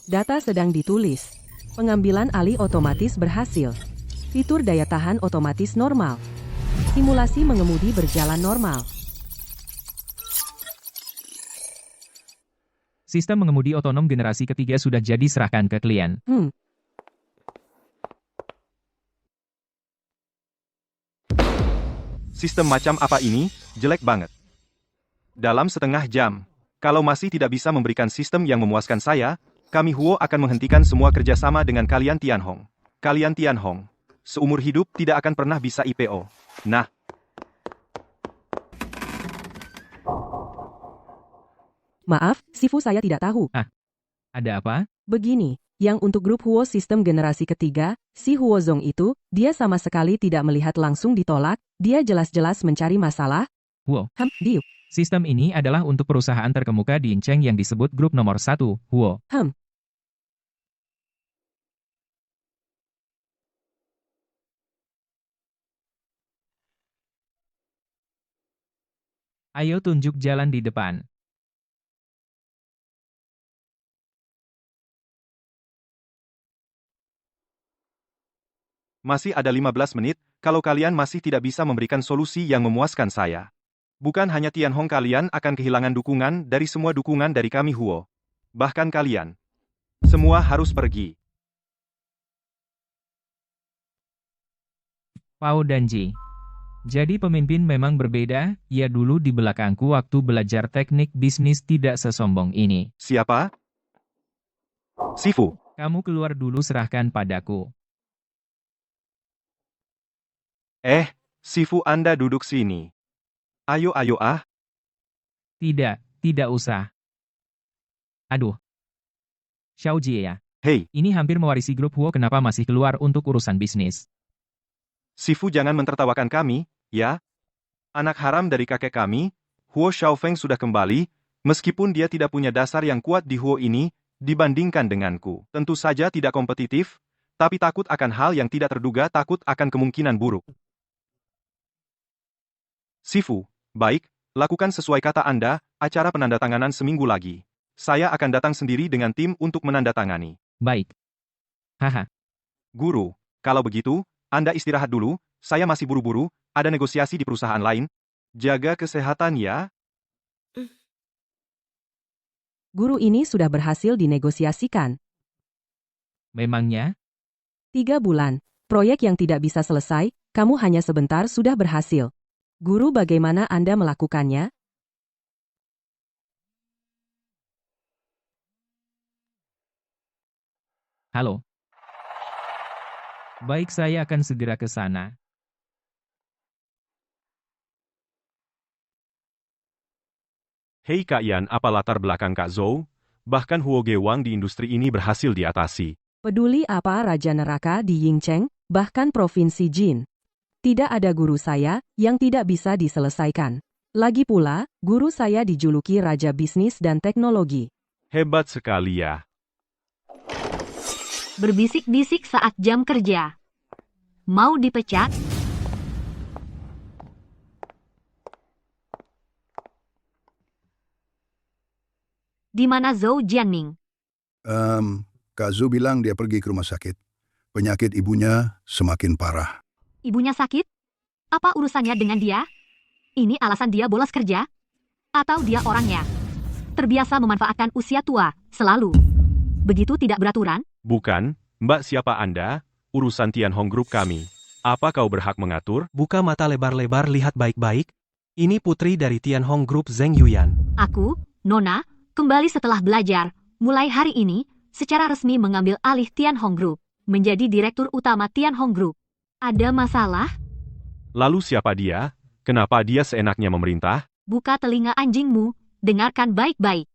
Data sedang ditulis. Pengambilan alih otomatis berhasil. Fitur daya tahan otomatis normal. Simulasi mengemudi berjalan normal. Sistem mengemudi otonom generasi ketiga sudah jadi, serahkan ke klien. Sistem macam apa ini? Jelek banget. Dalam setengah jam, kalau masih tidak bisa memberikan sistem yang memuaskan saya, kami Huo akan menghentikan semua kerjasama dengan kalian Tianhong. Kalian Tianhong, seumur hidup tidak akan pernah bisa IPO. Nah. Maaf, Sifu, saya tidak tahu. Ada apa? Begini, yang untuk grup Huo sistem generasi ketiga, si Huozong itu, dia sama sekali tidak melihat langsung ditolak, dia jelas-jelas mencari masalah. Huo. Diu. Sistem ini adalah untuk perusahaan terkemuka di Yingcheng yang disebut grup nomor 1, Huo. Ayo tunjuk jalan di depan. Masih ada 15 menit, kalau kalian masih tidak bisa memberikan solusi yang memuaskan saya. Bukan hanya Tianhong, kalian akan kehilangan dukungan dari semua dukungan dari kami Huo. Bahkan kalian. Semua harus pergi. Pao dan Ji. Jadi pemimpin memang berbeda, ya dulu di belakangku waktu belajar teknik bisnis tidak sesombong ini. Siapa? Sifu. Kamu keluar dulu, serahkan padaku. Sifu, Anda duduk sini. Ayo ah. Tidak usah. Aduh. Xiao Jie ya. Hei. Ini hampir mewarisi grup Huo, kenapa masih keluar untuk urusan bisnis? Sifu, jangan mentertawakan kami, ya. Anak haram dari kakek kami, Huo Xiaofeng sudah kembali, meskipun dia tidak punya dasar yang kuat di Huo ini, dibandingkan denganku. Tentu saja tidak kompetitif, tapi takut akan hal yang tidak terduga, takut akan kemungkinan buruk. Sifu, baik, lakukan sesuai kata Anda, acara penandatanganan seminggu lagi. Saya akan datang sendiri dengan tim untuk menandatangani. Baik. Haha. Guru, kalau begitu, Anda istirahat dulu, saya masih buru-buru, ada negosiasi di perusahaan lain. Jaga kesehatan ya. Guru ini sudah berhasil dinegosiasikan. Memangnya? 3 bulan. Proyek yang tidak bisa selesai, kamu hanya sebentar sudah berhasil. Guru, bagaimana Anda melakukannya? Halo. Baik, saya akan segera ke sana. Hei Kak Yan, apa latar belakang Kak Zhou? Bahkan Huo Gewang di industri ini berhasil diatasi. Peduli apa Raja Neraka di Yingcheng, bahkan Provinsi Jin. Tidak ada guru saya yang tidak bisa diselesaikan. Lagi pula, guru saya dijuluki Raja Bisnis dan Teknologi. Hebat sekali ya. Berbisik-bisik saat jam kerja. Mau dipecat? Di mana Zhou Jianming? Kak Zhou bilang dia pergi ke rumah sakit. Penyakit ibunya semakin parah. Ibunya sakit? Apa urusannya dengan dia? Ini alasan dia bolos kerja? Atau dia orangnya terbiasa memanfaatkan usia tua, selalu begitu tidak beraturan? Bukan, Mbak, siapa Anda? Urusan Tianhong Group kami. Apa kau berhak mengatur? Buka mata lebar-lebar, lihat baik-baik. Ini putri dari Tianhong Group, Zheng Yuyan. Aku, Nona, kembali setelah belajar, mulai hari ini, secara resmi mengambil alih Tianhong Group, menjadi direktur utama Tianhong Group. Ada masalah? Lalu siapa dia? Kenapa dia seenaknya memerintah? Buka telinga anjingmu, dengarkan baik-baik.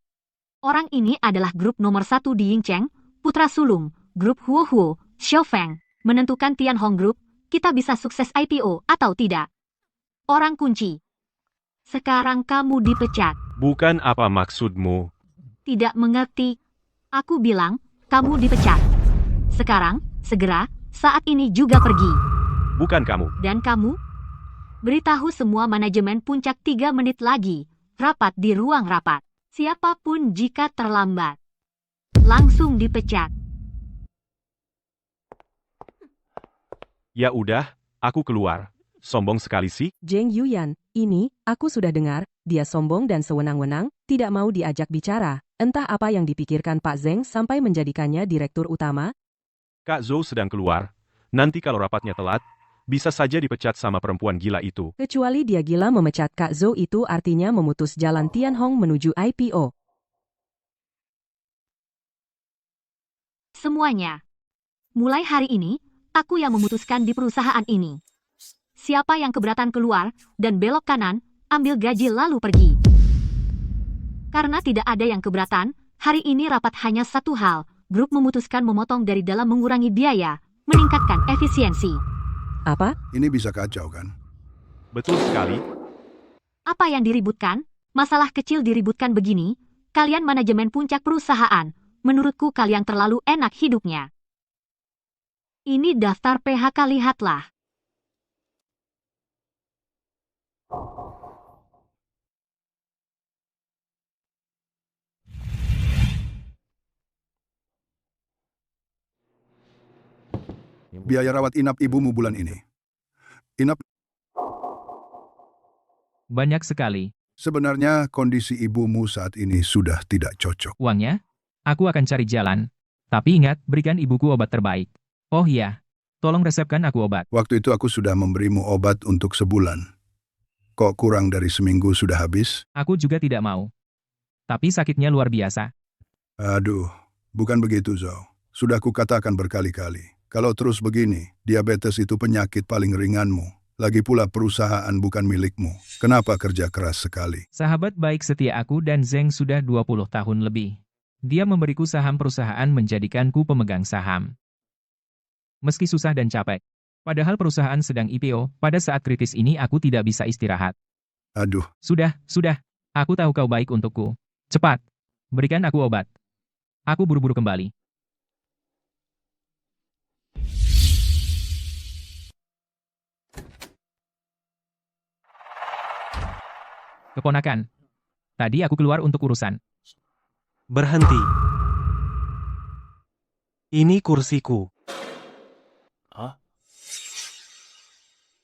Orang ini adalah grup nomor 1 di Yingcheng, putra sulung, grup Huo Xiaofeng. Menentukan Tianhong Group, kita bisa sukses IPO atau tidak. Orang kunci. Sekarang kamu dipecat. Bukan, apa maksudmu? Tidak mengerti. Aku bilang, kamu dipecat. Sekarang, segera, saat ini juga pergi. Bukan kamu. Dan kamu? Beritahu semua manajemen puncak 3 menit lagi. Rapat di ruang rapat. Siapapun jika terlambat. Langsung dipecat. Ya udah, aku keluar. Sombong sekali sih. Zheng Yuyan, ini, aku sudah dengar, dia sombong dan sewenang-wenang, tidak mau diajak bicara. Entah apa yang dipikirkan Pak Zheng sampai menjadikannya direktur utama. Kak Zhou sedang keluar. Nanti kalau rapatnya telat, bisa saja dipecat sama perempuan gila itu. Kecuali dia gila memecat Kak Zhou itu artinya memutus jalan Tianhong menuju IPO. Semuanya. Mulai hari ini, aku yang memutuskan di perusahaan ini. Siapa yang keberatan keluar dan belok kanan, ambil gaji lalu pergi. Karena tidak ada yang keberatan, hari ini rapat hanya satu hal. Grup memutuskan memotong dari dalam mengurangi biaya, meningkatkan efisiensi. Apa? Ini bisa kacau kan? Betul sekali. Apa yang diributkan? Masalah kecil diributkan begini, kalian manajemen puncak perusahaan, menurutku kalian terlalu enak hidupnya. Ini daftar PHK, lihatlah. Biaya rawat inap ibumu bulan ini. Inap, Banyak sekali. sebenarnya kondisi ibumu saat ini sudah tidak cocok. Uangnya? Aku akan cari jalan. Tapi ingat, berikan ibuku obat terbaik. Oh iya, tolong resepkan aku obat. Waktu itu aku sudah memberimu obat untuk sebulan. Kok kurang dari seminggu sudah habis? Aku juga tidak mau. Tapi sakitnya luar biasa. Aduh, bukan begitu, Zhou. Sudah kukatakan berkali-kali. Kalau terus begini, diabetes itu penyakit paling ringanmu. Lagi pula perusahaan bukan milikmu. Kenapa kerja keras sekali? Sahabat baik setia aku dan Zheng sudah 20 tahun lebih. Dia memberiku saham perusahaan menjadikanku pemegang saham. Meski susah dan capek. Padahal perusahaan sedang IPO, pada saat kritis ini aku tidak bisa istirahat. Aduh, Sudah. Aku tahu kau baik untukku. Cepat, berikan aku obat. Aku buru-buru kembali. Keponakan. Tadi aku keluar untuk urusan. Berhenti. Ini kursiku.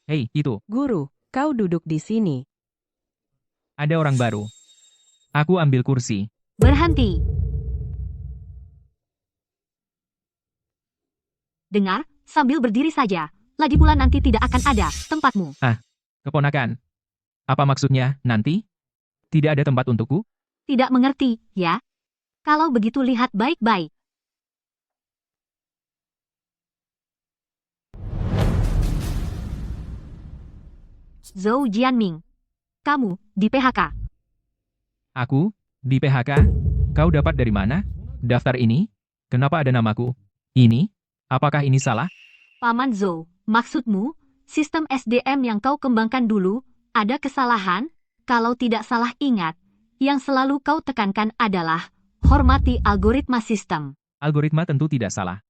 Hei, itu, Guru, kau duduk di sini. ada orang baru. Aku ambil kursi. Berhenti. Dengar, sambil berdiri saja. Lagi pula nanti tidak akan ada tempatmu. Keponakan. Apa maksudnya, nanti? Tidak ada tempat untukku? Tidak mengerti, ya? Kalau begitu lihat baik-baik. Zhou Jianming. Kamu, di PHK. Aku? Di PHK? Kau dapat dari mana? Daftar ini? Kenapa ada namaku? Ini? Apakah ini salah? Paman Zhou, maksudmu, sistem SDM yang kau kembangkan dulu, ada kesalahan? Kalau tidak salah ingat, yang selalu kau tekankan adalah, hormati algoritma sistem. Algoritma tentu tidak salah.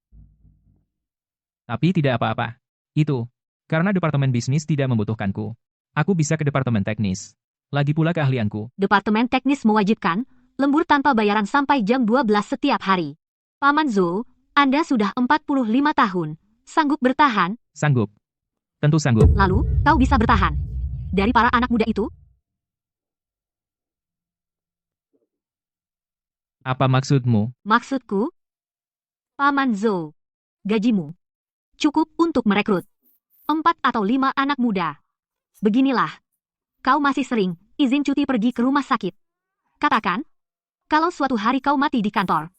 Tapi tidak apa-apa. Itu, karena departemen bisnis tidak membutuhkanku. Aku bisa ke departemen teknis. Lagi pula keahlianku. Departemen teknis mewajibkan, lembur tanpa bayaran sampai jam 12 setiap hari. Paman Zhou, Anda sudah 45 tahun. Sanggup bertahan? Sanggup. Tentu sanggup. Lalu, kau bisa bertahan. Dari para anak muda itu, Apa maksudmu? maksudku, Paman Zhou, gajimu cukup untuk merekrut 4 atau 5 anak muda. Beginilah, kau masih sering izin cuti pergi ke rumah sakit. Katakan, kalau suatu hari kau mati di kantor,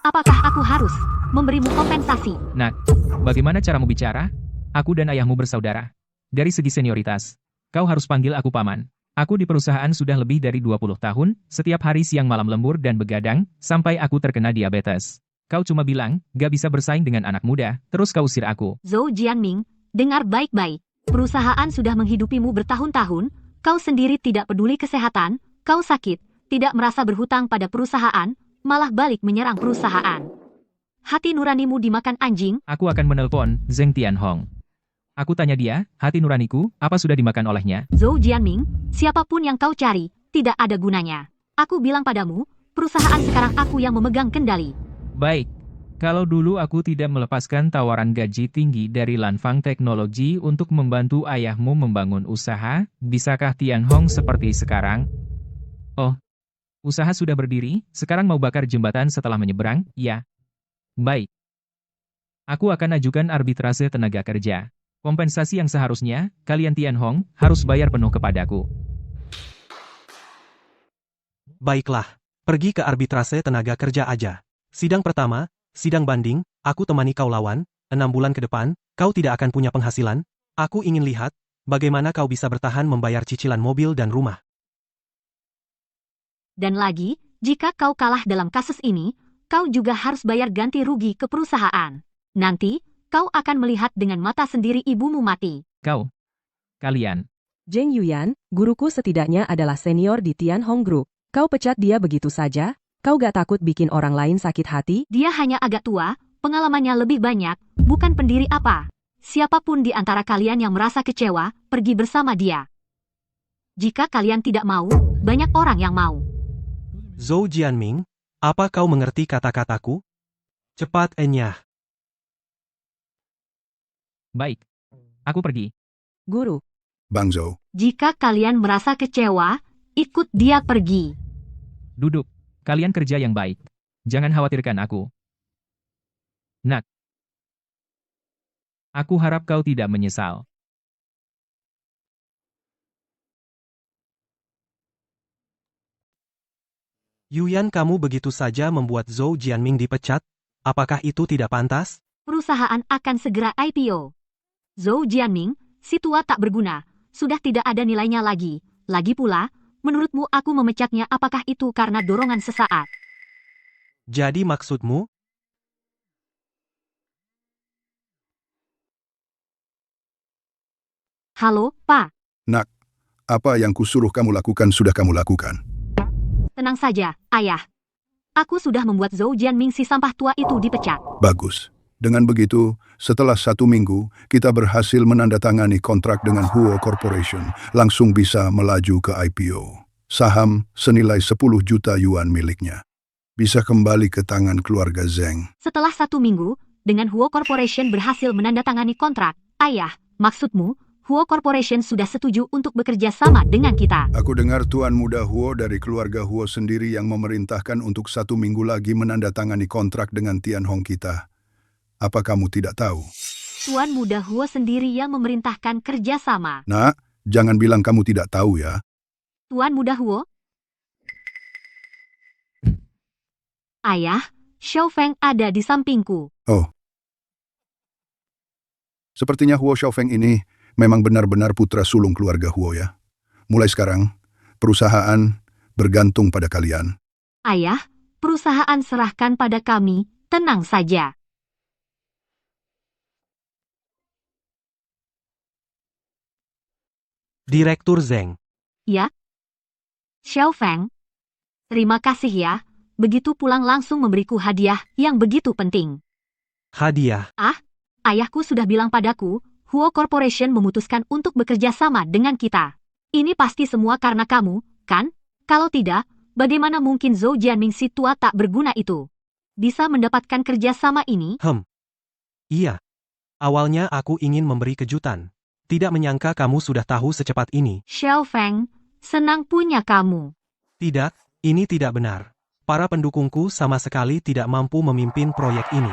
apakah aku harus memberimu kompensasi? Nak, bagaimana caramu bicara? Aku dan ayahmu bersaudara. Dari segi senioritas, kau harus panggil aku paman. Aku di perusahaan sudah lebih dari 20 tahun, setiap hari siang malam lembur dan begadang, sampai aku terkena diabetes. Kau cuma bilang, gak bisa bersaing dengan anak muda, terus kau usir aku. Zhou Jianming, dengar baik-baik. Perusahaan sudah menghidupimu bertahun-tahun, kau sendiri tidak peduli kesehatan, kau sakit, tidak merasa berhutang pada perusahaan, malah balik menyerang perusahaan. Hati nuranimu dimakan anjing. Aku akan menelpon Zheng Tianhong. Aku tanya dia, hati nuraniku, apa sudah dimakan olehnya? Zhou Jianming, siapapun yang kau cari, tidak ada gunanya. Aku bilang padamu, perusahaan sekarang aku yang memegang kendali. Baik. Kalau dulu aku tidak melepaskan tawaran gaji tinggi dari Lanfang Teknologi untuk membantu ayahmu membangun usaha, bisakah Tian Hong seperti sekarang? Oh, usaha sudah berdiri, sekarang mau bakar jembatan setelah menyeberang, ya? Baik. Aku akan ajukan arbitrase tenaga kerja. Kompensasi yang seharusnya, kalian Tian Hong, harus bayar penuh kepadaku. Baiklah, pergi ke arbitrase tenaga kerja aja. Sidang pertama, sidang banding, aku temani kau lawan, 6 bulan ke depan, kau tidak akan punya penghasilan, aku ingin lihat, bagaimana kau bisa bertahan membayar cicilan mobil dan rumah. Dan lagi, jika kau kalah dalam kasus ini, kau juga harus bayar ganti rugi ke perusahaan. Nanti, kau akan melihat dengan mata sendiri ibumu mati. Kalian. Zheng Yuyan, guruku setidaknya adalah senior di Tian Hong Group. Kau pecat dia begitu saja? Kau gak takut bikin orang lain sakit hati? Dia hanya agak tua, pengalamannya lebih banyak, bukan pendiri apa. Siapapun di antara kalian yang merasa kecewa, pergi bersama dia. Jika kalian tidak mau, banyak orang yang mau. Zhou Jianming, apa kau mengerti kata-kataku? Cepat enyah. Baik. Aku pergi. Guru, Bang Zhou, Jika kalian merasa kecewa, ikut dia pergi. Duduk. Kalian kerja yang baik. Jangan khawatirkan aku. Nak. Aku harap kau tidak menyesal. Yuyan, kamu begitu saja membuat Zhou Jianming dipecat? Apakah itu tidak pantas? Perusahaan akan segera IPO. Zhou Jianming, si tua tak berguna, sudah tidak ada nilainya lagi. Lagi pula, menurutmu aku memecatnya apakah itu karena dorongan sesaat? Jadi maksudmu? Halo, Pak. nak, apa yang kusuruh kamu lakukan sudah kamu lakukan. Tenang saja, Ayah. Aku sudah membuat Zhou Jianming si sampah tua itu dipecat. Bagus. Dengan begitu, setelah 1 minggu, kita berhasil menandatangani kontrak dengan Huo Corporation, langsung bisa melaju ke IPO. Saham senilai 10 juta yuan miliknya. Bisa kembali ke tangan keluarga Zheng. Setelah 1 minggu, dengan Huo Corporation berhasil menandatangani kontrak, Ayah, maksudmu, Huo Corporation sudah setuju untuk bekerja sama dengan kita. Aku dengar Tuan Muda Huo dari keluarga Huo sendiri yang memerintahkan untuk 1 minggu lagi menandatangani kontrak dengan Tian Hong kita. Apa kamu tidak tahu? Tuan Muda Huo sendiri yang memerintahkan kerjasama. Nak, jangan bilang kamu tidak tahu ya. Tuan Muda Huo? Ayah, Xiaofeng ada di sampingku. Oh. Sepertinya Huo Xiaofeng ini memang benar-benar putra sulung keluarga Huo ya. Mulai sekarang, perusahaan bergantung pada kalian. Ayah, perusahaan serahkan pada kami, tenang saja. Direktur Zheng. Ya? Xiaofeng, terima kasih ya. Begitu pulang langsung memberiku hadiah yang begitu penting. Hadiah. Ayahku sudah bilang padaku, Huo Corporation memutuskan untuk bekerja sama dengan kita. Ini pasti semua karena kamu, kan? Kalau tidak, bagaimana mungkin Zhou Jianming si tua tak berguna itu bisa mendapatkan kerja sama ini? Iya. Awalnya aku ingin memberi kejutan. Tidak menyangka kamu sudah tahu secepat ini. Xiaofeng, senang punya kamu. Tidak, ini tidak benar. Para pendukungku sama sekali tidak mampu memimpin proyek ini.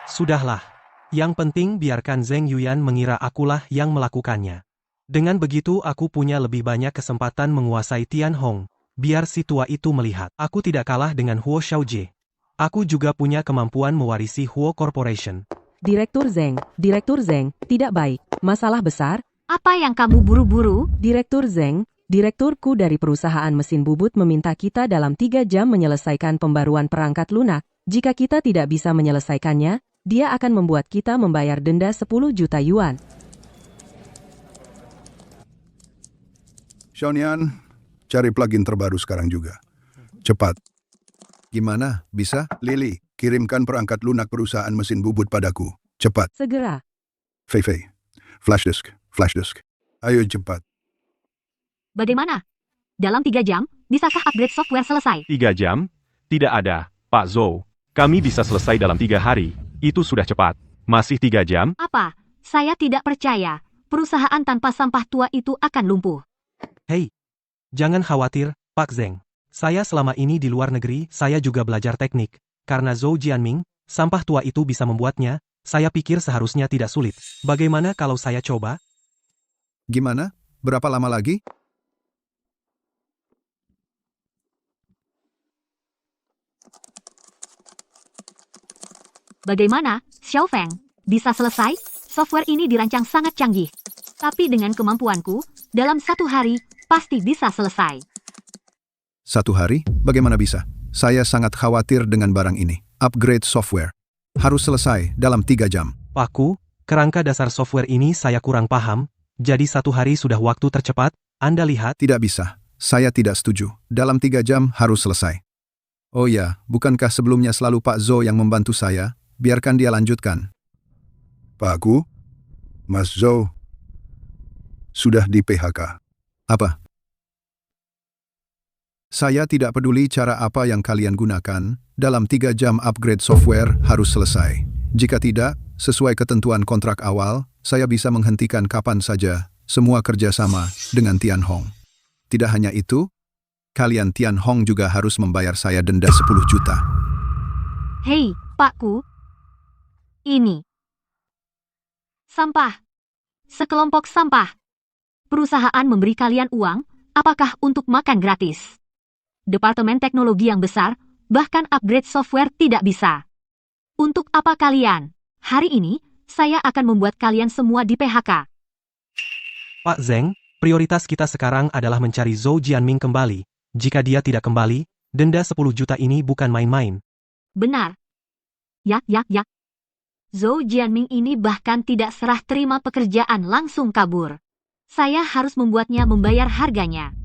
Sudahlah. Yang penting biarkan Zheng Yuyan mengira akulah yang melakukannya. Dengan begitu aku punya lebih banyak kesempatan menguasai Tian Hong. Biar si tua itu melihat. Aku tidak kalah dengan Huo Xiaojie. Aku juga punya kemampuan mewarisi Huo Corporation. Direktur Zheng, tidak baik. Masalah besar? Apa yang kamu buru-buru? Direktur Zheng, direkturku dari perusahaan mesin bubut meminta kita dalam 3 jam menyelesaikan pembaruan perangkat lunak. Jika kita tidak bisa menyelesaikannya, dia akan membuat kita membayar denda 10 juta yuan. Xiaonian, cari plugin terbaru sekarang juga. Cepat. Gimana? Bisa? Lily, kirimkan perangkat lunak perusahaan mesin bubut padaku. Cepat. Segera. Fei Fei. Flash disk. Ayo cepat. Bagaimana? Dalam 3 jam, bisakah upgrade software selesai? 3 jam? Tidak ada, Pak Zhou. Kami bisa selesai dalam 3 hari. Itu sudah cepat. Masih 3 jam? Apa? Saya tidak percaya. Perusahaan tanpa sampah tua itu akan lumpuh. Hei, jangan khawatir, Pak Zeng. Saya selama ini di luar negeri, saya juga belajar teknik. Karena Zhou Jianming, sampah tua itu bisa membuatnya, saya pikir seharusnya tidak sulit. Bagaimana kalau saya coba? Gimana? Berapa lama lagi? Bagaimana, Xiao Feng? Bisa selesai? Software ini dirancang sangat canggih. Tapi dengan kemampuanku, dalam 1 hari, pasti bisa selesai. 1 hari? Bagaimana bisa? Saya sangat khawatir dengan barang ini. Upgrade software. Harus selesai dalam 3 jam. Pakku, kerangka dasar software ini saya kurang paham, jadi 1 hari sudah waktu tercepat, Anda lihat. Tidak bisa. Saya tidak setuju. Dalam 3 jam harus selesai. Oh ya, bukankah sebelumnya selalu Pak Zhou yang membantu saya? Biarkan dia lanjutkan. Pakku, Mas Zhou sudah di PHK. Apa? Saya tidak peduli cara apa yang kalian gunakan, dalam 3 jam upgrade software harus selesai. Jika tidak, sesuai ketentuan kontrak awal, saya bisa menghentikan kapan saja semua kerjasama dengan Tianhong. Tidak hanya itu, kalian Tianhong juga harus membayar saya denda 10 juta. Hei, Pakku. Ini. Sampah. Sekelompok sampah. Perusahaan memberi kalian uang, apakah untuk makan gratis? Departemen teknologi yang besar, bahkan upgrade software tidak bisa. Untuk apa kalian? Hari ini, saya akan membuat kalian semua di PHK. Pak Zeng, prioritas kita sekarang adalah mencari Zhou Jianming kembali. Jika dia tidak kembali, denda 10 juta ini bukan main-main. Benar. Ya. Zhou Jianming ini bahkan tidak serah terima pekerjaan langsung kabur. Saya harus membuatnya membayar harganya.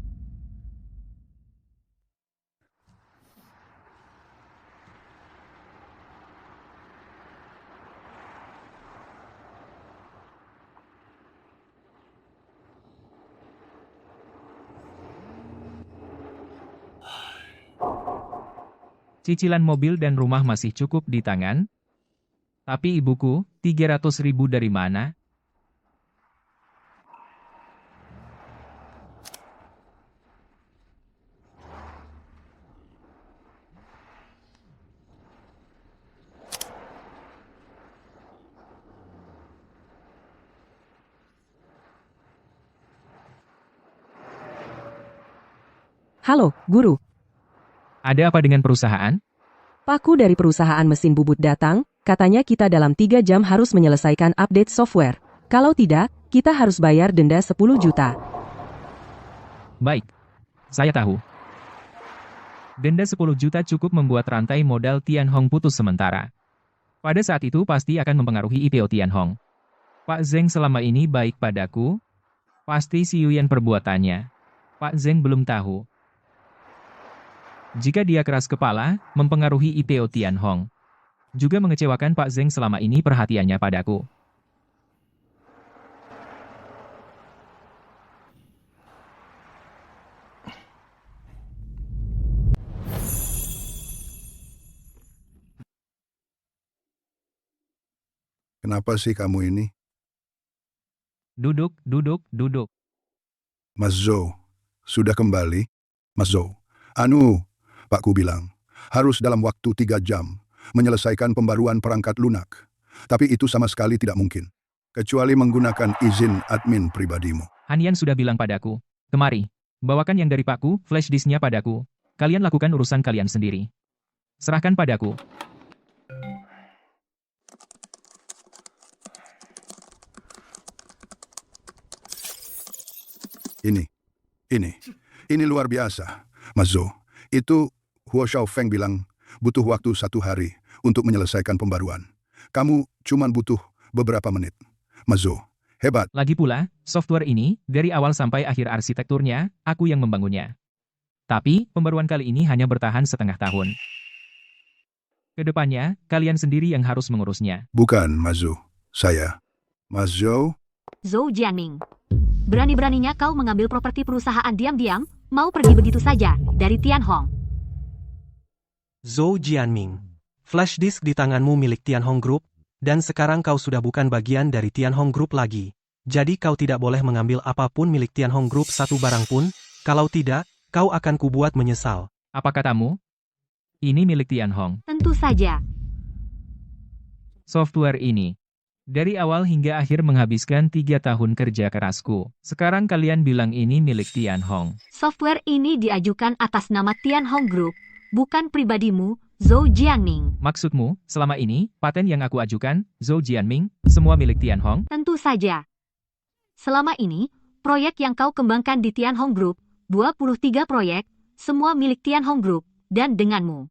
Cicilan mobil dan rumah masih cukup di tangan. Tapi ibuku, 300.000 dari mana? Halo, Guru. Ada apa dengan perusahaan? Pakku dari perusahaan mesin bubut datang, katanya kita dalam 3 jam harus menyelesaikan update software. Kalau tidak, kita harus bayar denda 10 juta. Baik. Saya tahu. Denda 10 juta cukup membuat rantai modal Tianhong putus sementara. Pada saat itu pasti akan mempengaruhi IPO Tianhong. Pak Zeng selama ini baik padaku. Pasti si Yuyan perbuatannya. Pak Zeng belum tahu. Jika dia keras kepala, mempengaruhi IPO Tianhong. Juga mengecewakan Pak Zeng selama ini perhatiannya padaku. Kenapa sih kamu ini? Duduk. Mas Zhou, sudah kembali? Mas Zhou, Pakku bilang, harus dalam waktu 3 jam menyelesaikan pembaruan perangkat lunak. Tapi itu sama sekali tidak mungkin, kecuali menggunakan izin admin pribadimu. Hanyan sudah bilang padaku, kemari, bawakan yang dari Pakku, flash disknya padaku. Kalian lakukan urusan kalian sendiri. Serahkan padaku. Ini luar biasa. Mas Zhou, itu Huo Xiaofeng bilang butuh waktu 1 hari untuk menyelesaikan pembaruan. Kamu cuma butuh beberapa menit. Mas Zhou, hebat. Lagi pula, software ini, dari awal sampai akhir arsitekturnya, aku yang membangunnya. Tapi, pembaruan kali ini hanya bertahan setengah tahun. Kedepannya, kalian sendiri yang harus mengurusnya. Bukan, Mas Zhou. Saya. Mas Zhou, Zhou Jianming. Berani-beraninya kau mengambil properti perusahaan diam-diam, mau pergi begitu saja, dari Tianhong. Zhou Jianming. Flash disk di tanganmu milik Tianhong Group, dan sekarang kau sudah bukan bagian dari Tianhong Group lagi. Jadi kau tidak boleh mengambil apapun milik Tianhong Group satu barang pun, kalau tidak, kau akan kubuat menyesal. Apa katamu? Ini milik Tianhong. Tentu saja. Software ini dari awal hingga akhir menghabiskan 3 tahun kerja kerasku. Sekarang kalian bilang ini milik Tianhong. Software ini diajukan atas nama Tianhong Group, bukan pribadimu, Zhou Jianming. Maksudmu, selama ini, paten yang aku ajukan, Zhou Jianming, semua milik Tianhong? Tentu saja. Selama ini, proyek yang kau kembangkan di Tianhong Group, 23 proyek, semua milik Tianhong Group, dan denganmu.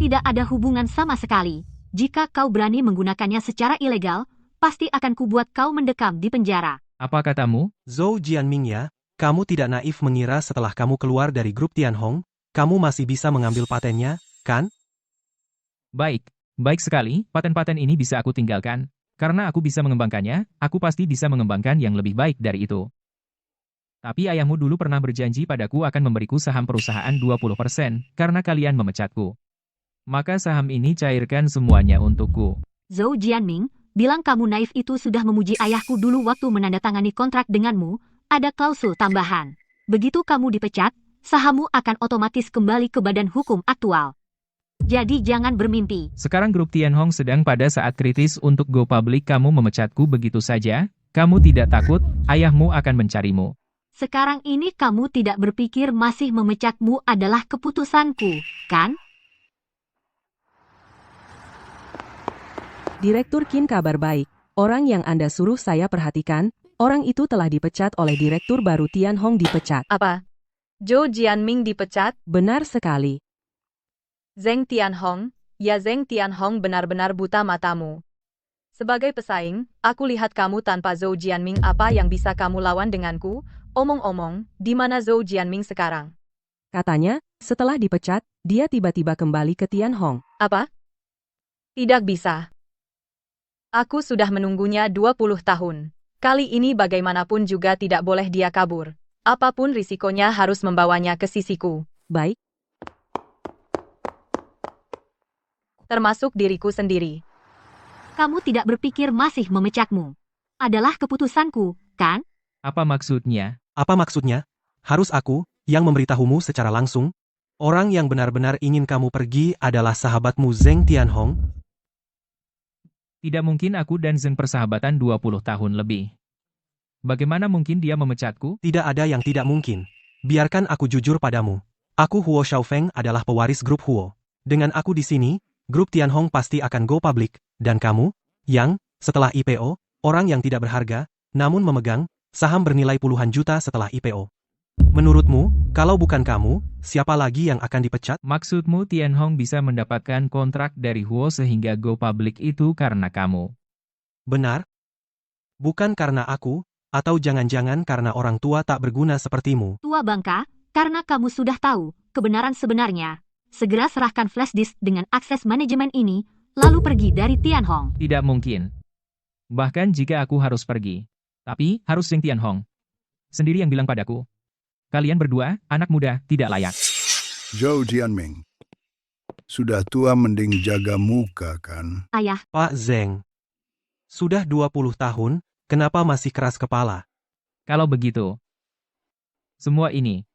Tidak ada hubungan sama sekali. Jika kau berani menggunakannya secara ilegal, pasti akan kubuat kau mendekam di penjara. Apa katamu? Zhou Jianming ya, kamu tidak naif mengira setelah kamu keluar dari grup Tianhong, kamu masih bisa mengambil patennya, kan? Baik, baik sekali, paten-paten ini bisa aku tinggalkan. Karena aku bisa mengembangkannya, aku pasti bisa mengembangkan yang lebih baik dari itu. Tapi ayahmu dulu pernah berjanji padaku akan memberiku saham perusahaan 20% karena kalian memecatku. Maka saham ini cairkan semuanya untukku. Zhou Jianming, bilang kamu naif itu sudah memuji ayahku dulu waktu menandatangani kontrak denganmu, ada klausul tambahan. Begitu kamu dipecat, sahammu akan otomatis kembali ke badan hukum aktual. Jadi jangan bermimpi. Sekarang grup Tianhong sedang pada saat kritis untuk go public, kamu memecatku begitu saja, kamu tidak takut, ayahmu akan mencarimu. Sekarang ini kamu tidak berpikir masih memecatmu adalah keputusanku, kan? Direktur Qin, kabar baik. Orang yang Anda suruh saya perhatikan, orang itu telah dipecat oleh direktur baru Tianhong dipecat. Apa? Zhou Jianming dipecat? Benar sekali. Zheng Tianhong? Ya, Zheng Tianhong benar-benar buta matamu. Sebagai pesaing, aku lihat kamu tanpa Zhou Jianming, apa yang bisa kamu lawan denganku? Omong-omong, di mana Zhou Jianming sekarang? Katanya, setelah dipecat, dia tiba-tiba kembali ke Tianhong. Apa? Tidak bisa. Aku sudah menunggunya 20 tahun. Kali ini bagaimanapun juga tidak boleh dia kabur. Apapun risikonya harus membawanya ke sisiku. Baik. Termasuk diriku sendiri. Kamu tidak berpikir masih memecatmu. Adalah keputusanku, kan? Apa maksudnya? Apa maksudnya? Harus aku yang memberitahumu secara langsung? Orang yang benar-benar ingin kamu pergi adalah sahabatmu Zheng Tianhong? Tidak mungkin aku dan Zheng persahabatan 20 tahun lebih. Bagaimana mungkin dia memecatku? Tidak ada yang tidak mungkin. Biarkan aku jujur padamu. Aku Huo Xiaofeng adalah pewaris grup Huo. Dengan aku di sini, grup Tianhong pasti akan go public. Dan kamu, yang, setelah IPO, orang yang tidak berharga, namun memegang, saham bernilai puluhan juta setelah IPO. Menurutmu, kalau bukan kamu, siapa lagi yang akan dipecat? Maksudmu Tianhong bisa mendapatkan kontrak dari Huo sehingga go public itu karena kamu? Benar? Bukan karena aku, atau jangan-jangan karena orang tua tak berguna sepertimu. Tua bangka, karena kamu sudah tahu kebenaran sebenarnya. Segera serahkan flash disk dengan akses manajemen ini, lalu pergi dari Tianhong. Tidak mungkin. Bahkan jika aku harus pergi. Tapi, harus Zheng Tianhong sendiri yang bilang padaku. Kalian berdua, anak muda, tidak layak. Zhou Jianming. Sudah tua mending jaga muka kan? Ayah, Pak Zheng. Sudah 20 tahun, kenapa masih keras kepala? Kalau begitu, semua ini,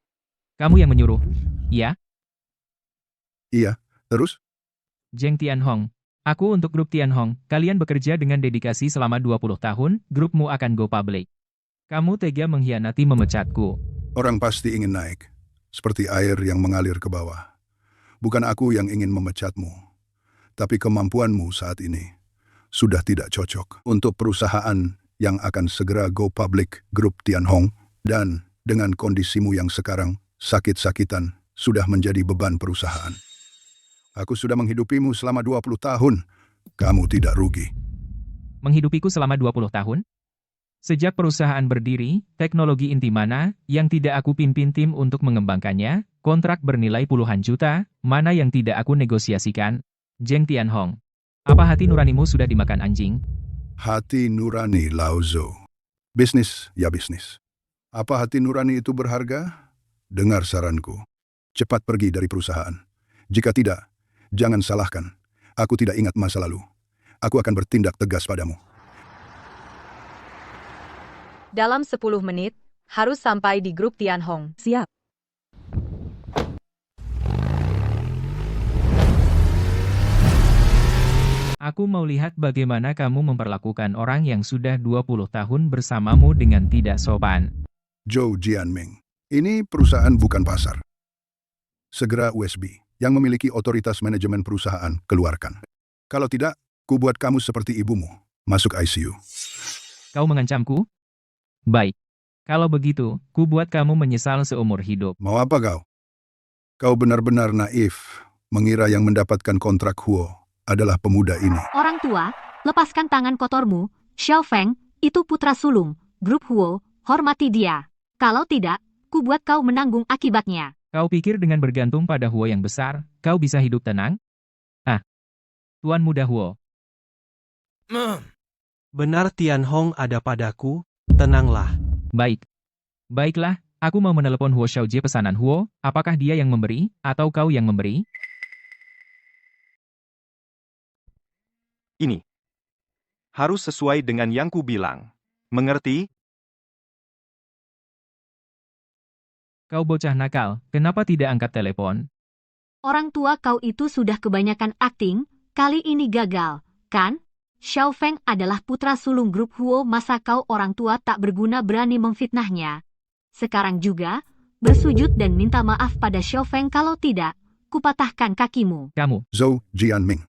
kamu yang menyuruh, ya? Iya, terus? Zheng Tianhong. Aku untuk grup Tianhong, kalian bekerja dengan dedikasi selama 20 tahun, grupmu akan go public. Kamu tega mengkhianati memecatku. Orang pasti ingin naik, seperti air yang mengalir ke bawah. Bukan aku yang ingin memecatmu, tapi kemampuanmu saat ini sudah tidak cocok untuk perusahaan yang akan segera go public grup Tianhong, dan dengan kondisimu yang sekarang sakit-sakitan sudah menjadi beban perusahaan. Aku sudah menghidupimu selama 20 tahun, kamu tidak rugi. Menghidupiku selama 20 tahun? Sejak perusahaan berdiri, teknologi inti mana yang tidak aku pimpin tim untuk mengembangkannya, kontrak bernilai puluhan juta, mana yang tidak aku negosiasikan? Zheng Tianhong. Apa hati nuranimu sudah dimakan anjing? Hati nurani Lao Zhou. Bisnis ya bisnis. Apa hati nurani itu berharga? Dengar saranku. Cepat pergi dari perusahaan. Jika tidak, jangan salahkan. Aku tidak ingat masa lalu. Aku akan bertindak tegas padamu. Dalam 10 menit, harus sampai di grup Tianhong. Siap. Aku mau lihat bagaimana kamu memperlakukan orang yang sudah 20 tahun bersamamu dengan tidak sopan. Zhou Jianming. Ini perusahaan bukan pasar. Segera USB yang memiliki otoritas manajemen perusahaan keluarkan. Kalau tidak, ku buat kamu seperti ibumu. Masuk ICU. Kau mengancamku? Baik. Kalau begitu, ku buat kamu menyesal seumur hidup. Mau apa kau? Kau benar-benar naif mengira yang mendapatkan kontrak Huo adalah pemuda ini. Orang tua, lepaskan tangan kotormu. Xiao Feng, itu putra sulung. Grup Huo, hormati dia. Kalau tidak, ku buat kau menanggung akibatnya. Kau pikir dengan bergantung pada Huo yang besar, kau bisa hidup tenang? Ah, Tuan Muda Huo. Benar Tianhong ada padaku, tenanglah. Baik. Baiklah, aku mau menelepon Huo Xiaojie pesanan Huo, apakah dia yang memberi, atau kau yang memberi? Ini harus sesuai dengan yang ku bilang. Mengerti? Kau bocah nakal, kenapa tidak angkat telepon? Orang tua kau itu sudah kebanyakan akting, kali ini gagal, kan? Xiao Feng adalah putra sulung grup Huo, masa kau orang tua tak berguna berani memfitnahnya? Sekarang juga, bersujud dan minta maaf pada Xiao Feng, kalau tidak, kupatahkan kakimu. Kamu, Zhou Jianming.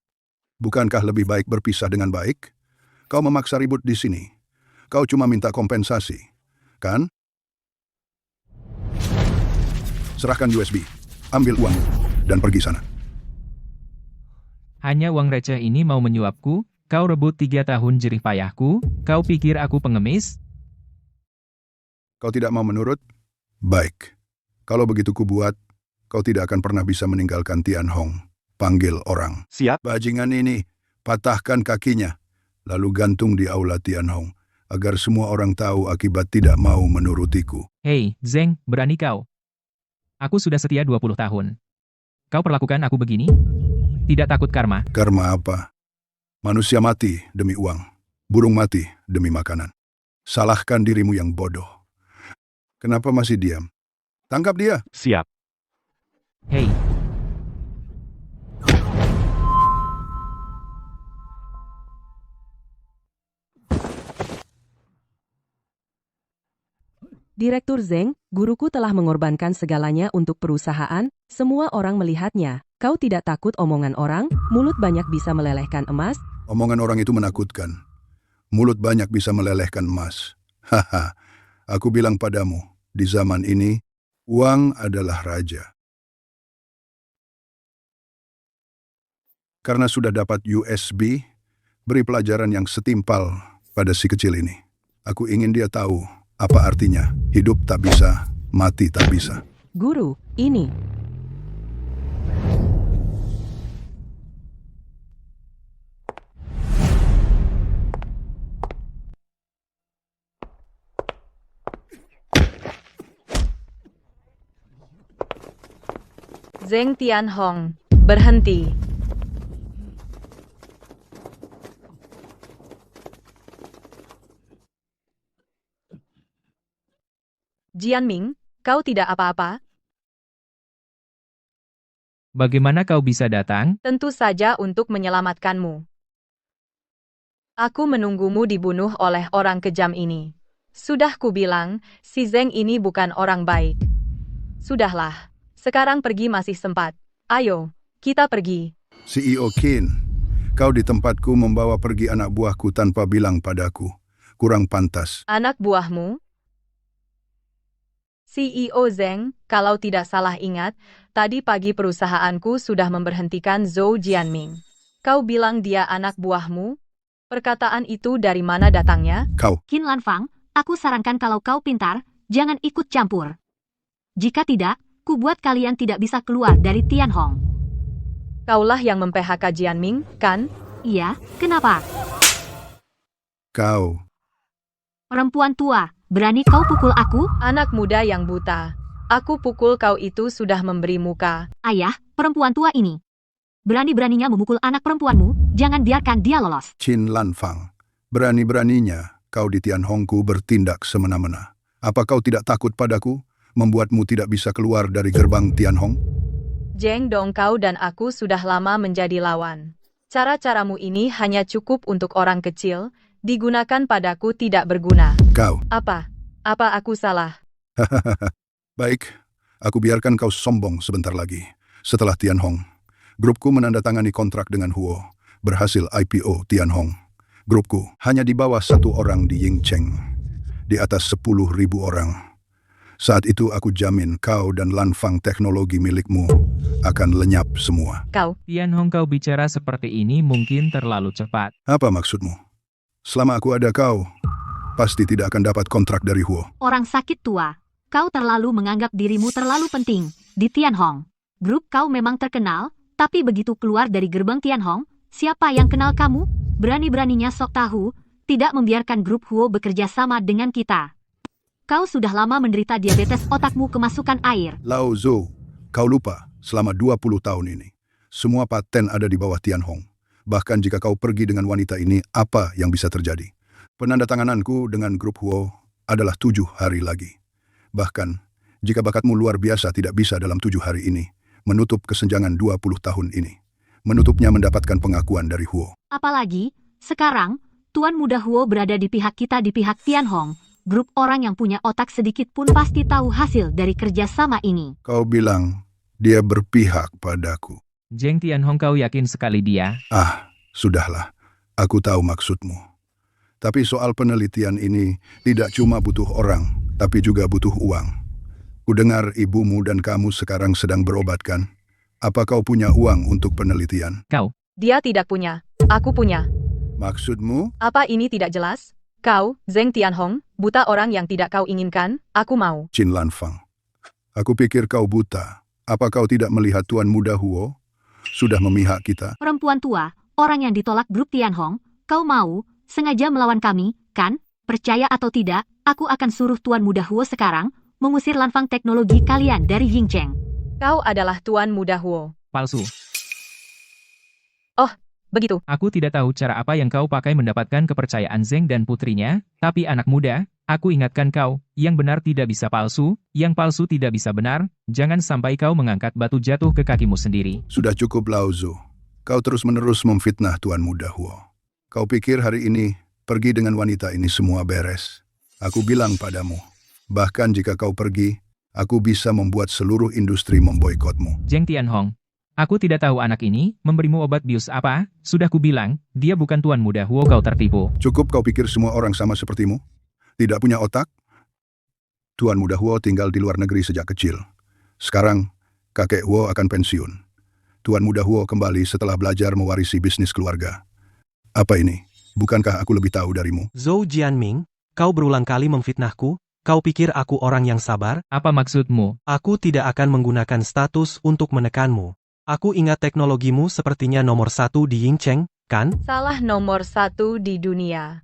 Bukankah lebih baik berpisah dengan baik? Kau memaksa ribut di sini. Kau cuma minta kompensasi, kan? Serahkan USB, ambil uang, dan pergi sana. hanya uang receh ini mau menyuapku? Kau rebut 3 tahun jerih payahku? Kau pikir aku pengemis? Kau tidak mau menurut? Baik. Kalau begitu ku buat, kau tidak akan pernah bisa meninggalkan Tianhong. Panggil orang. Siap? Bajingan ini, patahkan kakinya, lalu gantung di aula Tianhong, agar semua orang tahu akibat tidak mau menurutiku. Hei, Zeng, berani kau? Aku sudah setia 20 tahun. Kau perlakukan aku begini? Tidak takut karma? Karma apa? Manusia mati demi uang, burung mati demi makanan. Salahkan dirimu yang bodoh. Kenapa masih diam? Tangkap dia. Siap. Hei, Direktur Zeng, guruku telah mengorbankan segalanya untuk perusahaan, semua orang melihatnya. Kau tidak takut omongan orang? Mulut banyak bisa melelehkan emas? Omongan orang itu menakutkan. Mulut banyak bisa melelehkan emas. Haha, aku bilang padamu, di zaman ini, uang adalah raja. Karena sudah dapat USB, beri pelajaran yang setimpal pada si kecil ini. Aku ingin dia tahu apa artinya hidup tak bisa, mati tak bisa. Guru, ini. Zeng Tianhong, berhenti. Jianming, kau tidak apa-apa? bagaimana kau bisa datang? Tentu saja untuk menyelamatkanmu. Aku menunggumu dibunuh oleh orang kejam ini. Sudah kubilang, si Zeng ini bukan orang baik. Sudahlah, sekarang pergi masih sempat. Ayo, kita pergi. CEO Qin, kau di tempatku membawa pergi anak buahku tanpa bilang padaku. Kurang pantas. Anak buahmu? CEO Zeng, kalau tidak salah ingat, tadi pagi perusahaanku sudah memberhentikan Zhou Jianming. Kau bilang dia anak buahmu? Perkataan itu dari mana datangnya? Kau, Qin Lanfang, aku sarankan kalau kau pintar, jangan ikut campur. Jika tidak, ku buat kalian tidak bisa keluar dari Tianhong. Kaulah yang mem-PHK Jianming, kan? Iya, kenapa? kau. Perempuan tua, berani kau pukul aku? Anak muda yang buta. Aku pukul kau itu sudah memberi muka. Ayah, perempuan tua ini. berani-beraninya memukul anak perempuanmu, jangan biarkan dia lolos. Qin Lanfang, berani-beraninya kau di Tianhongku bertindak semena-mena. Apa kau tidak takut padaku, membuatmu tidak bisa keluar dari gerbang Tianhong? Zheng Dong, kau dan aku sudah lama menjadi lawan. Cara-caramu ini hanya cukup untuk orang kecil, digunakan padaku tidak berguna. Kau, Apa? Apa aku salah? baik, aku biarkan kau sombong sebentar lagi. Setelah Tianhong, grupku menandatangani kontrak dengan Huo, berhasil IPO Tianhong. Grupku hanya di bawah 1 orang di Yingcheng, di atas 10.000 orang. Saat itu aku jamin kau dan Lanfang teknologi milikmu akan lenyap semua. Kau, Tianhong, kau bicara seperti ini mungkin terlalu cepat. Apa maksudmu? Selama aku ada kau, pasti tidak akan dapat kontrak dari Huo. Orang sakit tua, kau terlalu menganggap dirimu terlalu penting di Tianhong. Grup kau memang terkenal, tapi begitu keluar dari gerbang Tianhong, siapa yang kenal kamu? Berani-beraninya sok tahu, tidak membiarkan grup Huo bekerja sama dengan kita. Kau sudah lama menderita diabetes, otakmu kemasukan air. Lao Zhou, kau lupa, selama 20 tahun ini, semua paten ada di bawah Tianhong. Bahkan jika kau pergi dengan wanita ini, apa yang bisa terjadi? Penandatangananku dengan grup Huo adalah 7 hari lagi. Bahkan, jika bakatmu luar biasa tidak bisa dalam 7 hari ini, menutup kesenjangan 20 tahun ini. Menutupnya mendapatkan pengakuan dari Huo. Apalagi, sekarang, Tuan Muda Huo berada di pihak kita di pihak Tianhong. Grup orang yang punya otak sedikit pun pasti tahu hasil dari kerjasama ini. Kau bilang, dia berpihak padaku. Zheng Tianhong, kau yakin sekali dia? Ah, sudahlah. Aku tahu maksudmu. Tapi soal penelitian ini tidak cuma butuh orang, tapi juga butuh uang. Kudengar ibumu dan kamu sekarang sedang berobat kan? Apa kau punya uang untuk penelitian? Kau, dia tidak punya. Aku punya. Maksudmu? Apa ini tidak jelas? Kau, Zheng Tianhong, buta orang yang tidak kau inginkan, aku mau. Qin Lanfang. Aku pikir kau buta. Apa kau tidak melihat Tuan Muda Huo sudah memihak kita? Perempuan tua, orang yang ditolak grup Tianhong, kau mau, sengaja melawan kami, kan? Percaya atau tidak, aku akan suruh Tuan Muda Huo sekarang, mengusir Lanfang teknologi kalian dari Yingcheng. Kau adalah Tuan Muda Huo. palsu. Begitu. Aku tidak tahu cara apa yang kau pakai mendapatkan kepercayaan Zheng dan putrinya, tapi anak muda, aku ingatkan kau, yang benar tidak bisa palsu, yang palsu tidak bisa benar, jangan sampai kau mengangkat batu jatuh ke kakimu sendiri. Sudah cukup Lao Zhou. Kau terus-menerus memfitnah Tuan Muda Huo. Kau pikir hari ini, pergi dengan wanita ini semua beres? Aku bilang padamu, bahkan jika kau pergi, aku bisa membuat seluruh industri memboikotmu. Zheng Tianhong, aku tidak tahu anak ini memberimu obat bius apa, sudah kubilang, dia bukan Tuan Muda Huo, kau tertipu. Cukup kau pikir semua orang sama sepertimu? Tidak punya otak? Tuan Muda Huo tinggal di luar negeri sejak kecil. Sekarang, kakek Huo akan pensiun. Tuan Muda Huo kembali setelah belajar mewarisi bisnis keluarga. Apa ini? Bukankah aku lebih tahu darimu? Zhou Jianming, kau berulang kali memfitnahku, kau pikir aku orang yang sabar? Apa maksudmu? Aku tidak akan menggunakan status untuk menekanmu. Aku ingat teknologimu sepertinya nomor 1 di Yingcheng, kan? Salah nomor 1 di dunia.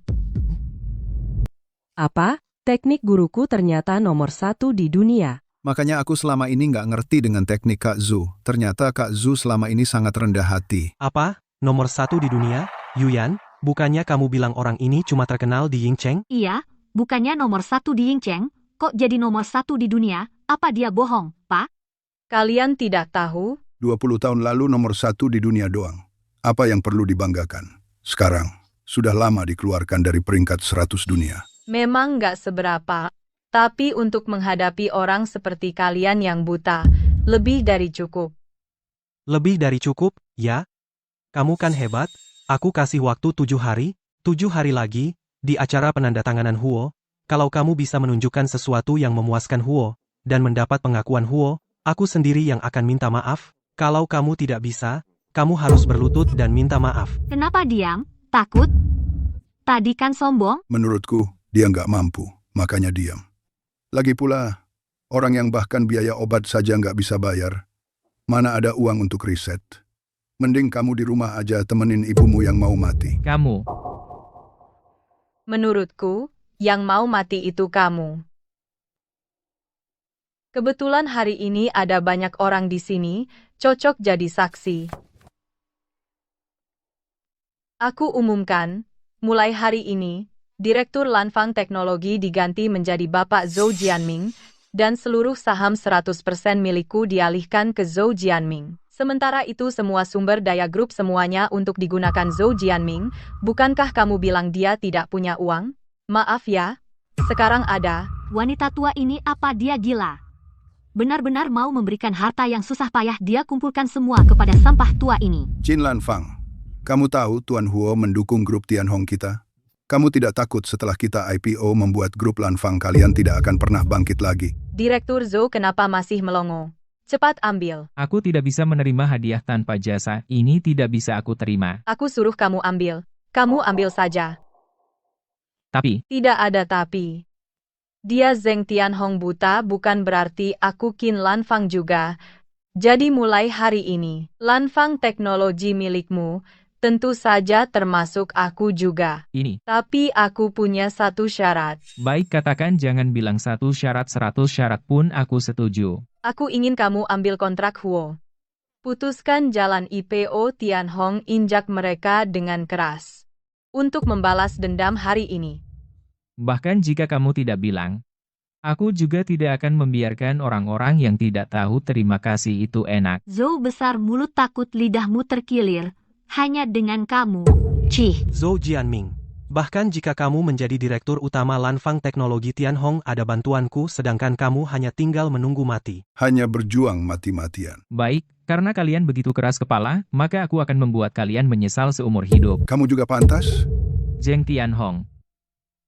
Apa? Teknik guruku ternyata nomor 1 di dunia. Makanya aku selama ini nggak ngerti dengan teknik Kak Zhu. Ternyata Kak Zhu selama ini sangat rendah hati. Apa? Nomor 1 di dunia? Yuyan, bukannya kamu bilang orang ini cuma terkenal di Yingcheng? Iya, bukannya nomor 1 di Yingcheng, kok jadi nomor 1 di dunia? Apa dia bohong, Pak? Kalian tidak tahu? 20 tahun lalu nomor 1 di dunia doang. Apa yang perlu dibanggakan? Sekarang, sudah lama dikeluarkan dari peringkat 100 dunia. Memang nggak seberapa. Tapi untuk menghadapi orang seperti kalian yang buta, lebih dari cukup. Lebih dari cukup, ya? Kamu kan hebat, aku kasih waktu 7 hari, 7 hari lagi, di acara penandatanganan Huo, kalau kamu bisa menunjukkan sesuatu yang memuaskan Huo, dan mendapat pengakuan Huo, aku sendiri yang akan minta maaf. Kalau kamu tidak bisa, kamu harus berlutut dan minta maaf. Kenapa diam? Takut? Tadi kan sombong? Menurutku, dia nggak mampu, makanya diam. Lagi pula, orang yang bahkan biaya obat saja nggak bisa bayar. Mana ada uang untuk riset? Mending kamu di rumah aja temenin ibumu yang mau mati. Kamu. Menurutku, yang mau mati itu kamu. Kebetulan hari ini ada banyak orang di sini, cocok jadi saksi. Aku umumkan, mulai hari ini, Direktur Lanfang Teknologi diganti menjadi Bapak Zhou Jianming, dan seluruh saham 100% milikku dialihkan ke Zhou Jianming. Sementara itu semua sumber daya grup semuanya untuk digunakan Zhou Jianming, bukankah kamu bilang dia tidak punya uang? Maaf ya, sekarang ada. Wanita tua ini apa dia gila? Benar-benar mau memberikan harta yang susah payah dia kumpulkan semua kepada sampah tua ini. Jin Lanfang, kamu tahu Tuan Huo mendukung grup Tianhong kita? Kamu tidak takut setelah kita IPO membuat grup Lanfang kalian tidak akan pernah bangkit lagi? Direktur Zhou kenapa masih melongo? Cepat ambil. Aku tidak bisa menerima hadiah tanpa jasa, ini tidak bisa aku terima. Aku suruh kamu ambil. Kamu ambil saja. Tapi, Tidak ada tapi. Dia Zheng Tianhong buta bukan berarti aku Qin Lanfang juga. Jadi mulai hari ini, Lanfang teknologi milikmu, tentu saja termasuk aku juga. ini. Tapi aku punya satu syarat. Baik katakan jangan bilang 100 syarat pun aku setuju. Aku ingin kamu ambil kontrak Huo. Putuskan jalan IPO Tianhong injak mereka dengan keras. Untuk membalas dendam hari ini. Bahkan jika kamu tidak bilang, aku juga tidak akan membiarkan orang-orang yang tidak tahu terima kasih itu enak. Zhou besar mulut takut lidahmu terkilir. Hanya dengan kamu. Cih. Zhou Jianming. Bahkan jika kamu menjadi direktur utama Lanfang Teknologi Tianhong ada bantuanku sedangkan kamu hanya tinggal menunggu mati. Hanya berjuang mati-matian. Baik, karena kalian begitu keras kepala, maka aku akan membuat kalian menyesal seumur hidup. Kamu juga pantas? Zheng Tianhong.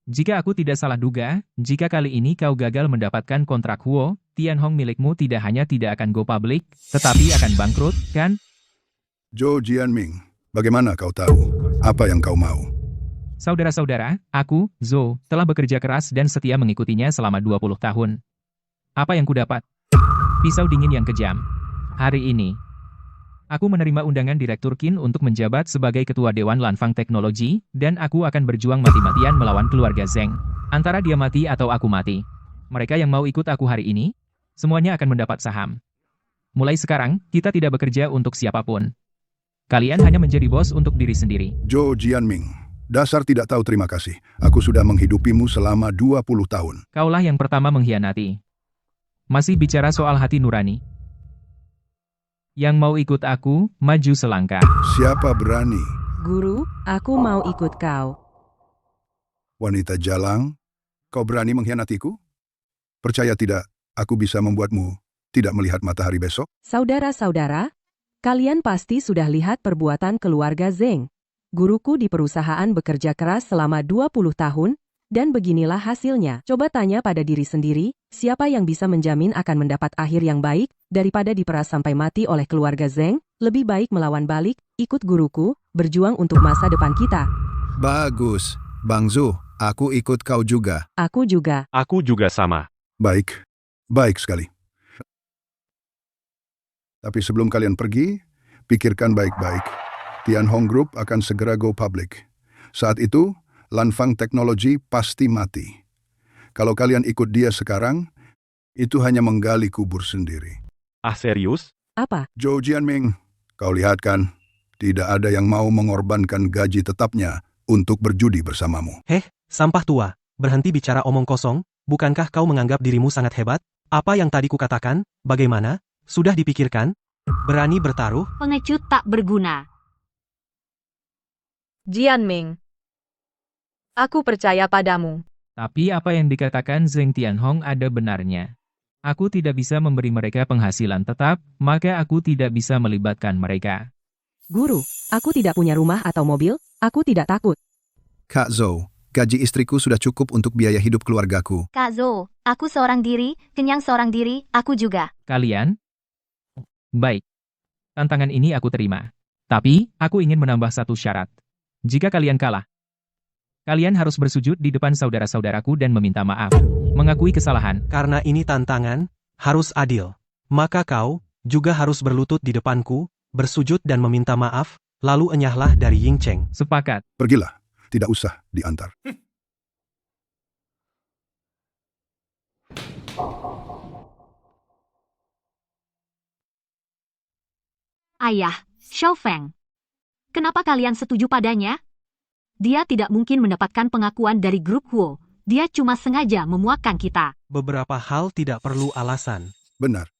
Jika aku tidak salah duga, jika kali ini kau gagal mendapatkan kontrak Huo, Tianhong milikmu tidak hanya tidak akan go public, tetapi akan bangkrut, kan? Zhou Jianming, bagaimana kau tahu? Apa yang kau mau? Saudara-saudara, aku, Zhou, telah bekerja keras dan setia mengikutinya selama 20 tahun. Apa yang kudapat? Pisau dingin yang kejam. Hari ini, aku menerima undangan Direktur Qin untuk menjabat sebagai Ketua Dewan Lanfang Teknologi, dan aku akan berjuang mati-matian melawan keluarga Zheng. Antara dia mati atau aku mati. Mereka yang mau ikut aku hari ini, semuanya akan mendapat saham. Mulai sekarang, kita tidak bekerja untuk siapapun. Kalian hanya menjadi bos untuk diri sendiri. Zhou Jianming, dasar tidak tahu terima kasih. Aku sudah menghidupimu selama 20 tahun. Kaulah yang pertama mengkhianati. Masih bicara soal hati nurani. Yang mau ikut aku, maju selangkah. Siapa berani? Guru, aku mau ikut kau. Wanita jalang, kau berani mengkhianatiku? Percaya tidak, aku bisa membuatmu tidak melihat matahari besok? Saudara-saudara, kalian pasti sudah lihat perbuatan keluarga Zheng. Guruku di perusahaan bekerja keras selama 20 tahun, dan beginilah hasilnya. Coba tanya pada diri sendiri, siapa yang bisa menjamin akan mendapat akhir yang baik, daripada diperas sampai mati oleh keluarga Zheng? Lebih baik melawan balik, ikut guruku, berjuang untuk masa depan kita. Bagus. Bang Zhou, aku ikut kau juga. Aku juga. Aku juga sama. Baik, baik sekali. Tapi sebelum kalian pergi, pikirkan baik-baik. Tianhong Group akan segera go public. Saat itu, Lanfang Teknologi pasti mati. Kalau kalian ikut dia sekarang, itu hanya menggali kubur sendiri. Ah serius? Apa? Zhou Jianming, kau lihat kan, tidak ada yang mau mengorbankan gaji tetapnya untuk berjudi bersamamu. Sampah tua, berhenti bicara omong kosong, bukankah kau menganggap dirimu sangat hebat? Apa yang tadi kukatakan, bagaimana? Sudah dipikirkan? Berani bertaruh? Pengecut tak berguna. Jianming. Aku percaya padamu. Tapi apa yang dikatakan Zheng Tianhong ada benarnya. Aku tidak bisa memberi mereka penghasilan tetap, maka aku tidak bisa melibatkan mereka. Guru, aku tidak punya rumah atau mobil, aku tidak takut. Kak Zhou, gaji istriku sudah cukup untuk biaya hidup keluargaku. Kak Zhou, aku seorang diri, kenyang seorang diri, aku juga. Kalian? Baik. Tantangan ini aku terima. Tapi, aku ingin menambah satu syarat. Jika kalian kalah, kalian harus bersujud di depan saudara-saudaraku dan meminta maaf. Mengakui kesalahan. Karena ini tantangan, harus adil. Maka kau juga harus berlutut di depanku, bersujud dan meminta maaf, lalu enyahlah dari Ying Cheng. Sepakat. Pergilah, tidak usah diantar. Ayah, Xiao Feng. Kenapa kalian setuju padanya? dia tidak mungkin mendapatkan pengakuan dari grup Huo. Dia cuma sengaja memuakkan kita. Beberapa hal tidak perlu alasan. Benar.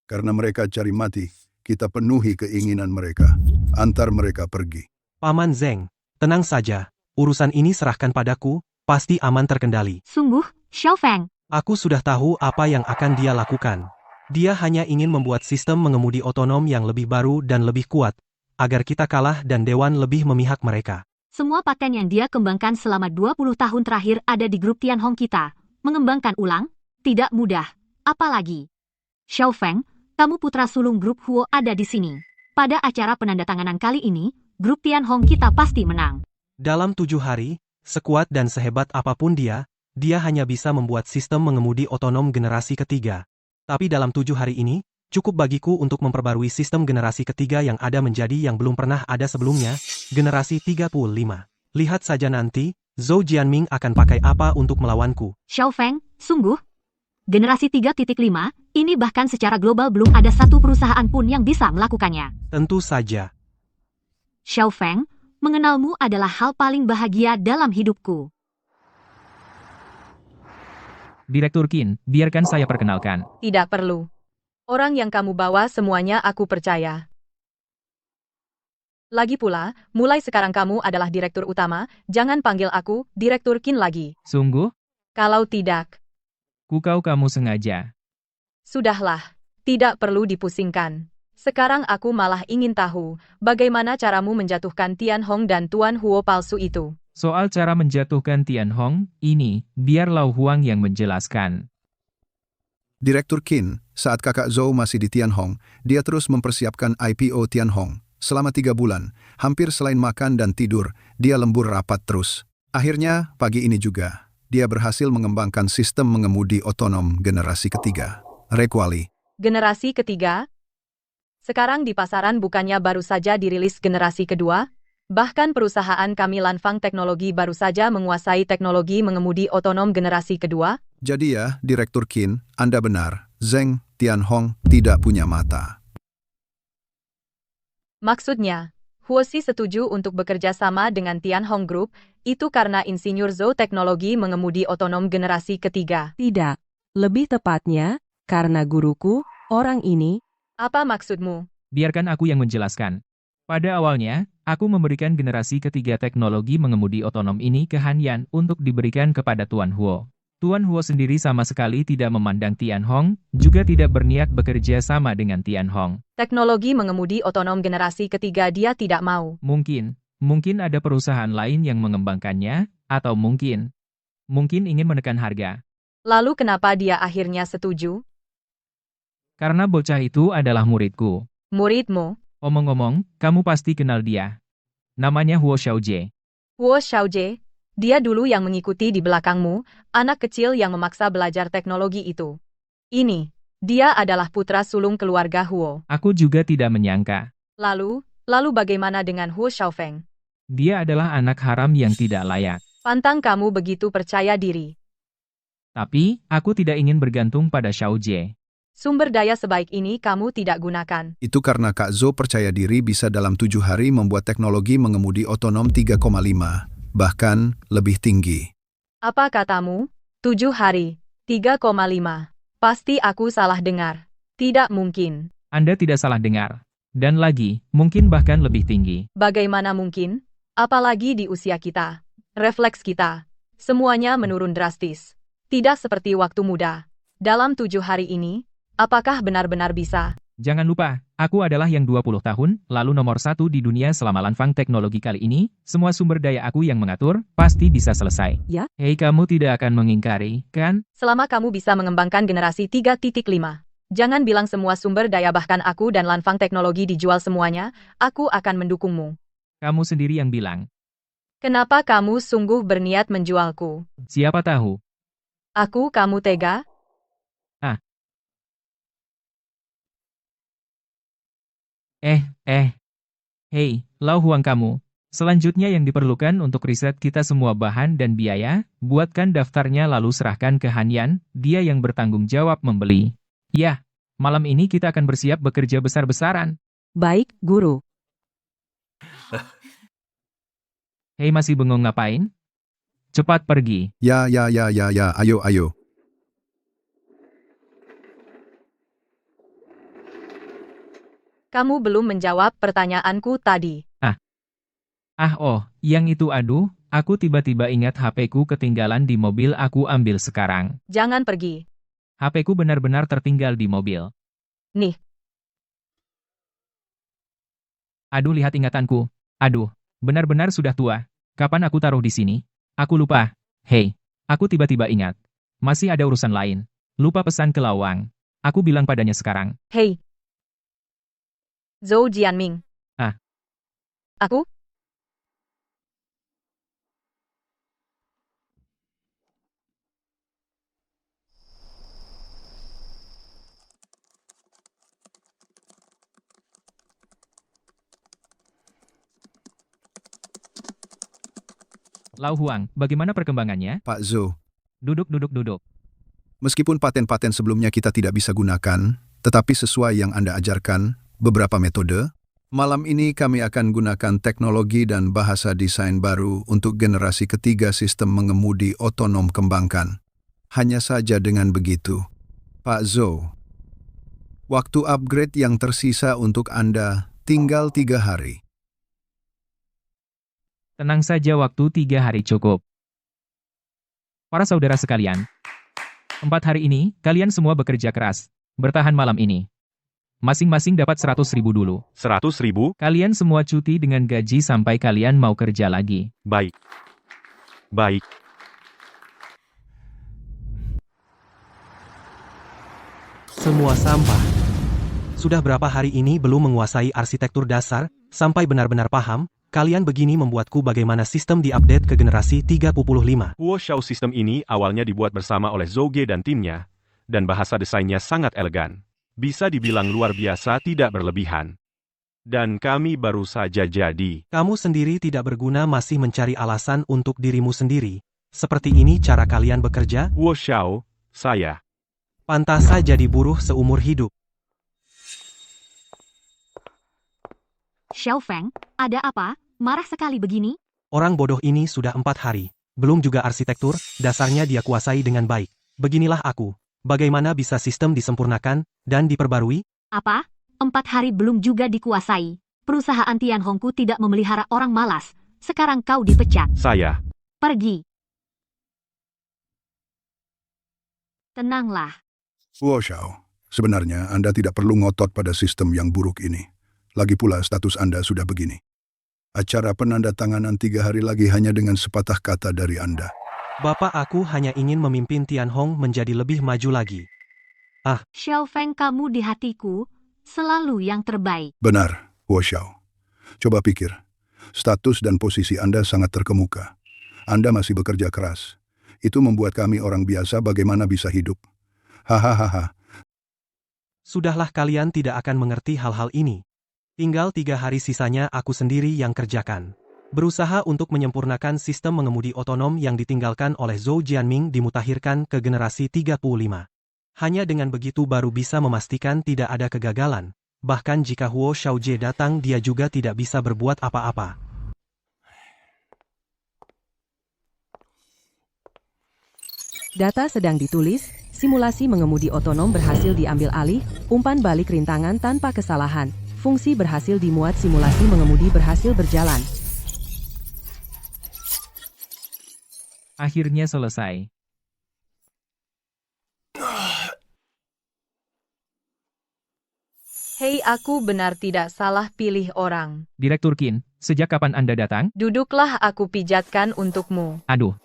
Karena mereka cari mati, kita penuhi keinginan mereka. Antar mereka pergi. Paman Zeng, tenang saja. Urusan ini serahkan padaku, pasti aman terkendali. Sungguh, Xiaofeng. Aku sudah tahu apa yang akan dia lakukan. Dia hanya ingin membuat sistem mengemudi otonom yang lebih baru dan lebih kuat, agar kita kalah dan Dewan lebih memihak mereka. Semua paten yang dia kembangkan selama 20 tahun terakhir ada di grup Tianhong kita. Mengembangkan ulang? Tidak mudah. Apalagi. Xiaofeng, kamu putra sulung grup Huo ada di sini. Pada acara penandatanganan kali ini, grup Tianhong kita pasti menang. Dalam 7 hari, sekuat dan sehebat apapun dia hanya bisa membuat sistem mengemudi otonom generasi ketiga. Tapi dalam 7 hari ini, cukup bagiku untuk memperbarui sistem generasi ketiga yang ada menjadi yang belum pernah ada sebelumnya, generasi 35. Lihat saja nanti, Zhou Jianming akan pakai apa untuk melawanku. Xiaofeng, sungguh? Generasi 3.5, ini bahkan secara global belum ada satu perusahaan pun yang bisa melakukannya. Tentu saja. Xiaofeng, mengenalmu adalah hal paling bahagia dalam hidupku. Direktur Qin, biarkan saya perkenalkan. Tidak perlu. Orang yang kamu bawa semuanya aku percaya. Lagi pula, mulai sekarang kamu adalah direktur utama, jangan panggil aku Direktur Qin lagi. Sungguh? Kalau tidak, Kukau kamu sengaja. sudahlah. Tidak perlu dipusingkan. Sekarang aku malah ingin tahu, bagaimana caramu menjatuhkan Tianhong dan Tuan Huo palsu itu. Soal cara menjatuhkan Tianhong, ini, biar Lau Huang yang menjelaskan. Direktur Qin, saat kakak Zhou masih di Tianhong, dia terus mempersiapkan IPO Tianhong. Selama 3 bulan, hampir selain makan dan tidur, dia lembur rapat terus. Akhirnya, pagi ini juga, dia berhasil mengembangkan sistem mengemudi otonom generasi ketiga. Requali. Generasi ketiga? Sekarang di pasaran bukannya baru saja dirilis generasi kedua? Bahkan perusahaan kami Lanfang Teknologi baru saja menguasai teknologi mengemudi otonom generasi kedua? Jadi ya, Direktur Qin, Anda benar, Zeng Tianhong tidak punya mata. Maksudnya, Huosi setuju untuk bekerja sama dengan Tianhong Group, itu karena Insinyur Zhou teknologi mengemudi otonom generasi ketiga. Tidak. Lebih tepatnya, karena guruku, orang ini, Apa maksudmu? Biarkan aku yang menjelaskan. Pada awalnya, aku memberikan generasi ketiga teknologi mengemudi otonom ini ke Han Yan untuk diberikan kepada Tuan Huo. Tuan Huo sendiri sama sekali tidak memandang Tianhong, juga tidak berniat bekerja sama dengan Tianhong. Teknologi mengemudi otonom generasi ketiga dia tidak mau. Mungkin ada perusahaan lain yang mengembangkannya, atau mungkin ingin menekan harga. Lalu kenapa dia akhirnya setuju? Karena bocah itu adalah muridku. Muridmu, Omong-omong, kamu pasti kenal dia. Namanya Huo Xiaojie. Huo Xiaojie, dia dulu yang mengikuti di belakangmu, anak kecil yang memaksa belajar teknologi itu. Ini, dia adalah putra sulung keluarga Huo. Aku juga tidak menyangka. Lalu bagaimana dengan Huo Xiaofeng? Dia adalah anak haram yang tidak layak. Pantang kamu begitu percaya diri. Tapi, aku tidak ingin bergantung pada Xiaojie. Sumber daya sebaik ini kamu tidak gunakan. Itu karena Kak Zhou percaya diri bisa dalam 7 hari membuat teknologi mengemudi otonom 3,5, bahkan lebih tinggi. Apa katamu? 7 hari, 3,5. Pasti aku salah dengar. Tidak mungkin. Anda tidak salah dengar. Dan lagi, mungkin bahkan lebih tinggi. Bagaimana mungkin? Apalagi di usia kita. Refleks kita. Semuanya menurun drastis. Tidak seperti waktu muda. Dalam 7 hari ini, apakah benar-benar bisa? Jangan lupa, aku adalah yang 20 tahun, lalu nomor 1 di dunia selama Lanfang Teknologi kali ini, semua sumber daya aku yang mengatur, pasti bisa selesai. Ya? Hei, kamu tidak akan mengingkari, kan? Selama kamu bisa mengembangkan generasi 3.5. Jangan bilang semua sumber daya bahkan aku dan Lanfang Teknologi dijual semuanya, aku akan mendukungmu. Kamu sendiri yang bilang. Kenapa kamu sungguh berniat menjualku? Siapa tahu? Kamu tega? Hei, Lau Huang kamu. Selanjutnya yang diperlukan untuk riset kita semua bahan dan biaya, buatkan daftarnya lalu serahkan ke Han Yan, dia yang bertanggung jawab membeli. Ya, malam ini kita akan bersiap bekerja besar-besaran. baik, guru. Hei, masih bengong ngapain? Cepat pergi. Ya, ayo. Kamu belum menjawab pertanyaanku tadi. Yang itu aduh, aku tiba-tiba ingat HP-ku ketinggalan di mobil, aku ambil sekarang. Jangan pergi. HP-ku benar-benar tertinggal di mobil. Nih, Aduh, lihat ingatanku. Aduh, benar-benar sudah tua. Kapan aku taruh di sini? Aku lupa. Hei, aku tiba-tiba ingat. Masih ada urusan lain. Lupa pesan ke Lawang. Aku bilang padanya sekarang. hei. Zhou Jianming. Ah. Aku? Lau Huang, bagaimana perkembangannya? Pak Zhou, Duduk. meskipun paten-paten sebelumnya kita tidak bisa gunakan, tetapi sesuai yang Anda ajarkan, beberapa metode, malam ini kami akan gunakan teknologi dan bahasa desain baru untuk generasi ketiga sistem mengemudi otonom kembangkan. Hanya saja dengan begitu, Pak Zhou, waktu upgrade yang tersisa untuk Anda tinggal 3 hari. Tenang saja, waktu 3 hari cukup. Para saudara sekalian, 4 hari ini, kalian semua bekerja keras. Bertahan malam ini. Masing-masing dapat 100.000 dulu. 100.000? Kalian semua cuti dengan gaji sampai kalian mau kerja lagi. Baik. Semua sampah. Sudah berapa hari ini belum menguasai arsitektur dasar, sampai benar-benar paham, kalian begini membuatku bagaimana sistem diupdate ke generasi 35. Huo Xiao sistem ini awalnya dibuat bersama oleh Zhou Ge dan timnya, dan bahasa desainnya sangat elegan. Bisa dibilang luar biasa, tidak berlebihan. Dan kami baru saja jadi. Kamu sendiri tidak berguna, masih mencari alasan untuk dirimu sendiri. Seperti ini cara kalian bekerja? Huo Xiao, saya. Pantas saja diburuh seumur hidup. Xiao Feng, ada apa? Marah sekali begini? Orang bodoh ini sudah 4 hari. Belum juga arsitektur, dasarnya dia kuasai dengan baik. Beginilah aku. Bagaimana bisa sistem disempurnakan dan diperbarui? Apa? 4 hari belum juga dikuasai. Perusahaan Tianhongku tidak memelihara orang malas. Sekarang kau dipecat. Saya. Pergi. Tenanglah. Huo Xiao, sebenarnya Anda tidak perlu ngotot pada sistem yang buruk ini. Lagi pula status Anda sudah begini. Acara penandatanganan 3 hari lagi hanya dengan sepatah kata dari Anda. Bapak, aku hanya ingin memimpin Tianhong menjadi lebih maju lagi. Xiao Feng, kamu di hatiku selalu yang terbaik. Benar, Huo Xiao. Coba pikir, status dan posisi Anda sangat terkemuka. Anda masih bekerja keras. Itu membuat kami orang biasa bagaimana bisa hidup. Hahaha. Sudahlah, kalian tidak akan mengerti hal-hal ini. Tinggal 3 hari sisanya aku sendiri yang kerjakan. Berusaha untuk menyempurnakan sistem mengemudi otonom yang ditinggalkan oleh Zhou Jianming dimutakhirkan ke generasi 35. Hanya dengan begitu baru bisa memastikan tidak ada kegagalan. Bahkan jika Huo Xiaojie datang, dia juga tidak bisa berbuat apa-apa. Data sedang ditulis, simulasi mengemudi otonom berhasil diambil alih, umpan balik rintangan tanpa kesalahan, fungsi berhasil dimuat, simulasi mengemudi berhasil berjalan. Akhirnya selesai. Hei, aku benar tidak salah pilih orang. Direktur Qin, sejak kapan Anda datang? Duduklah, aku pijatkan untukmu. Aduh.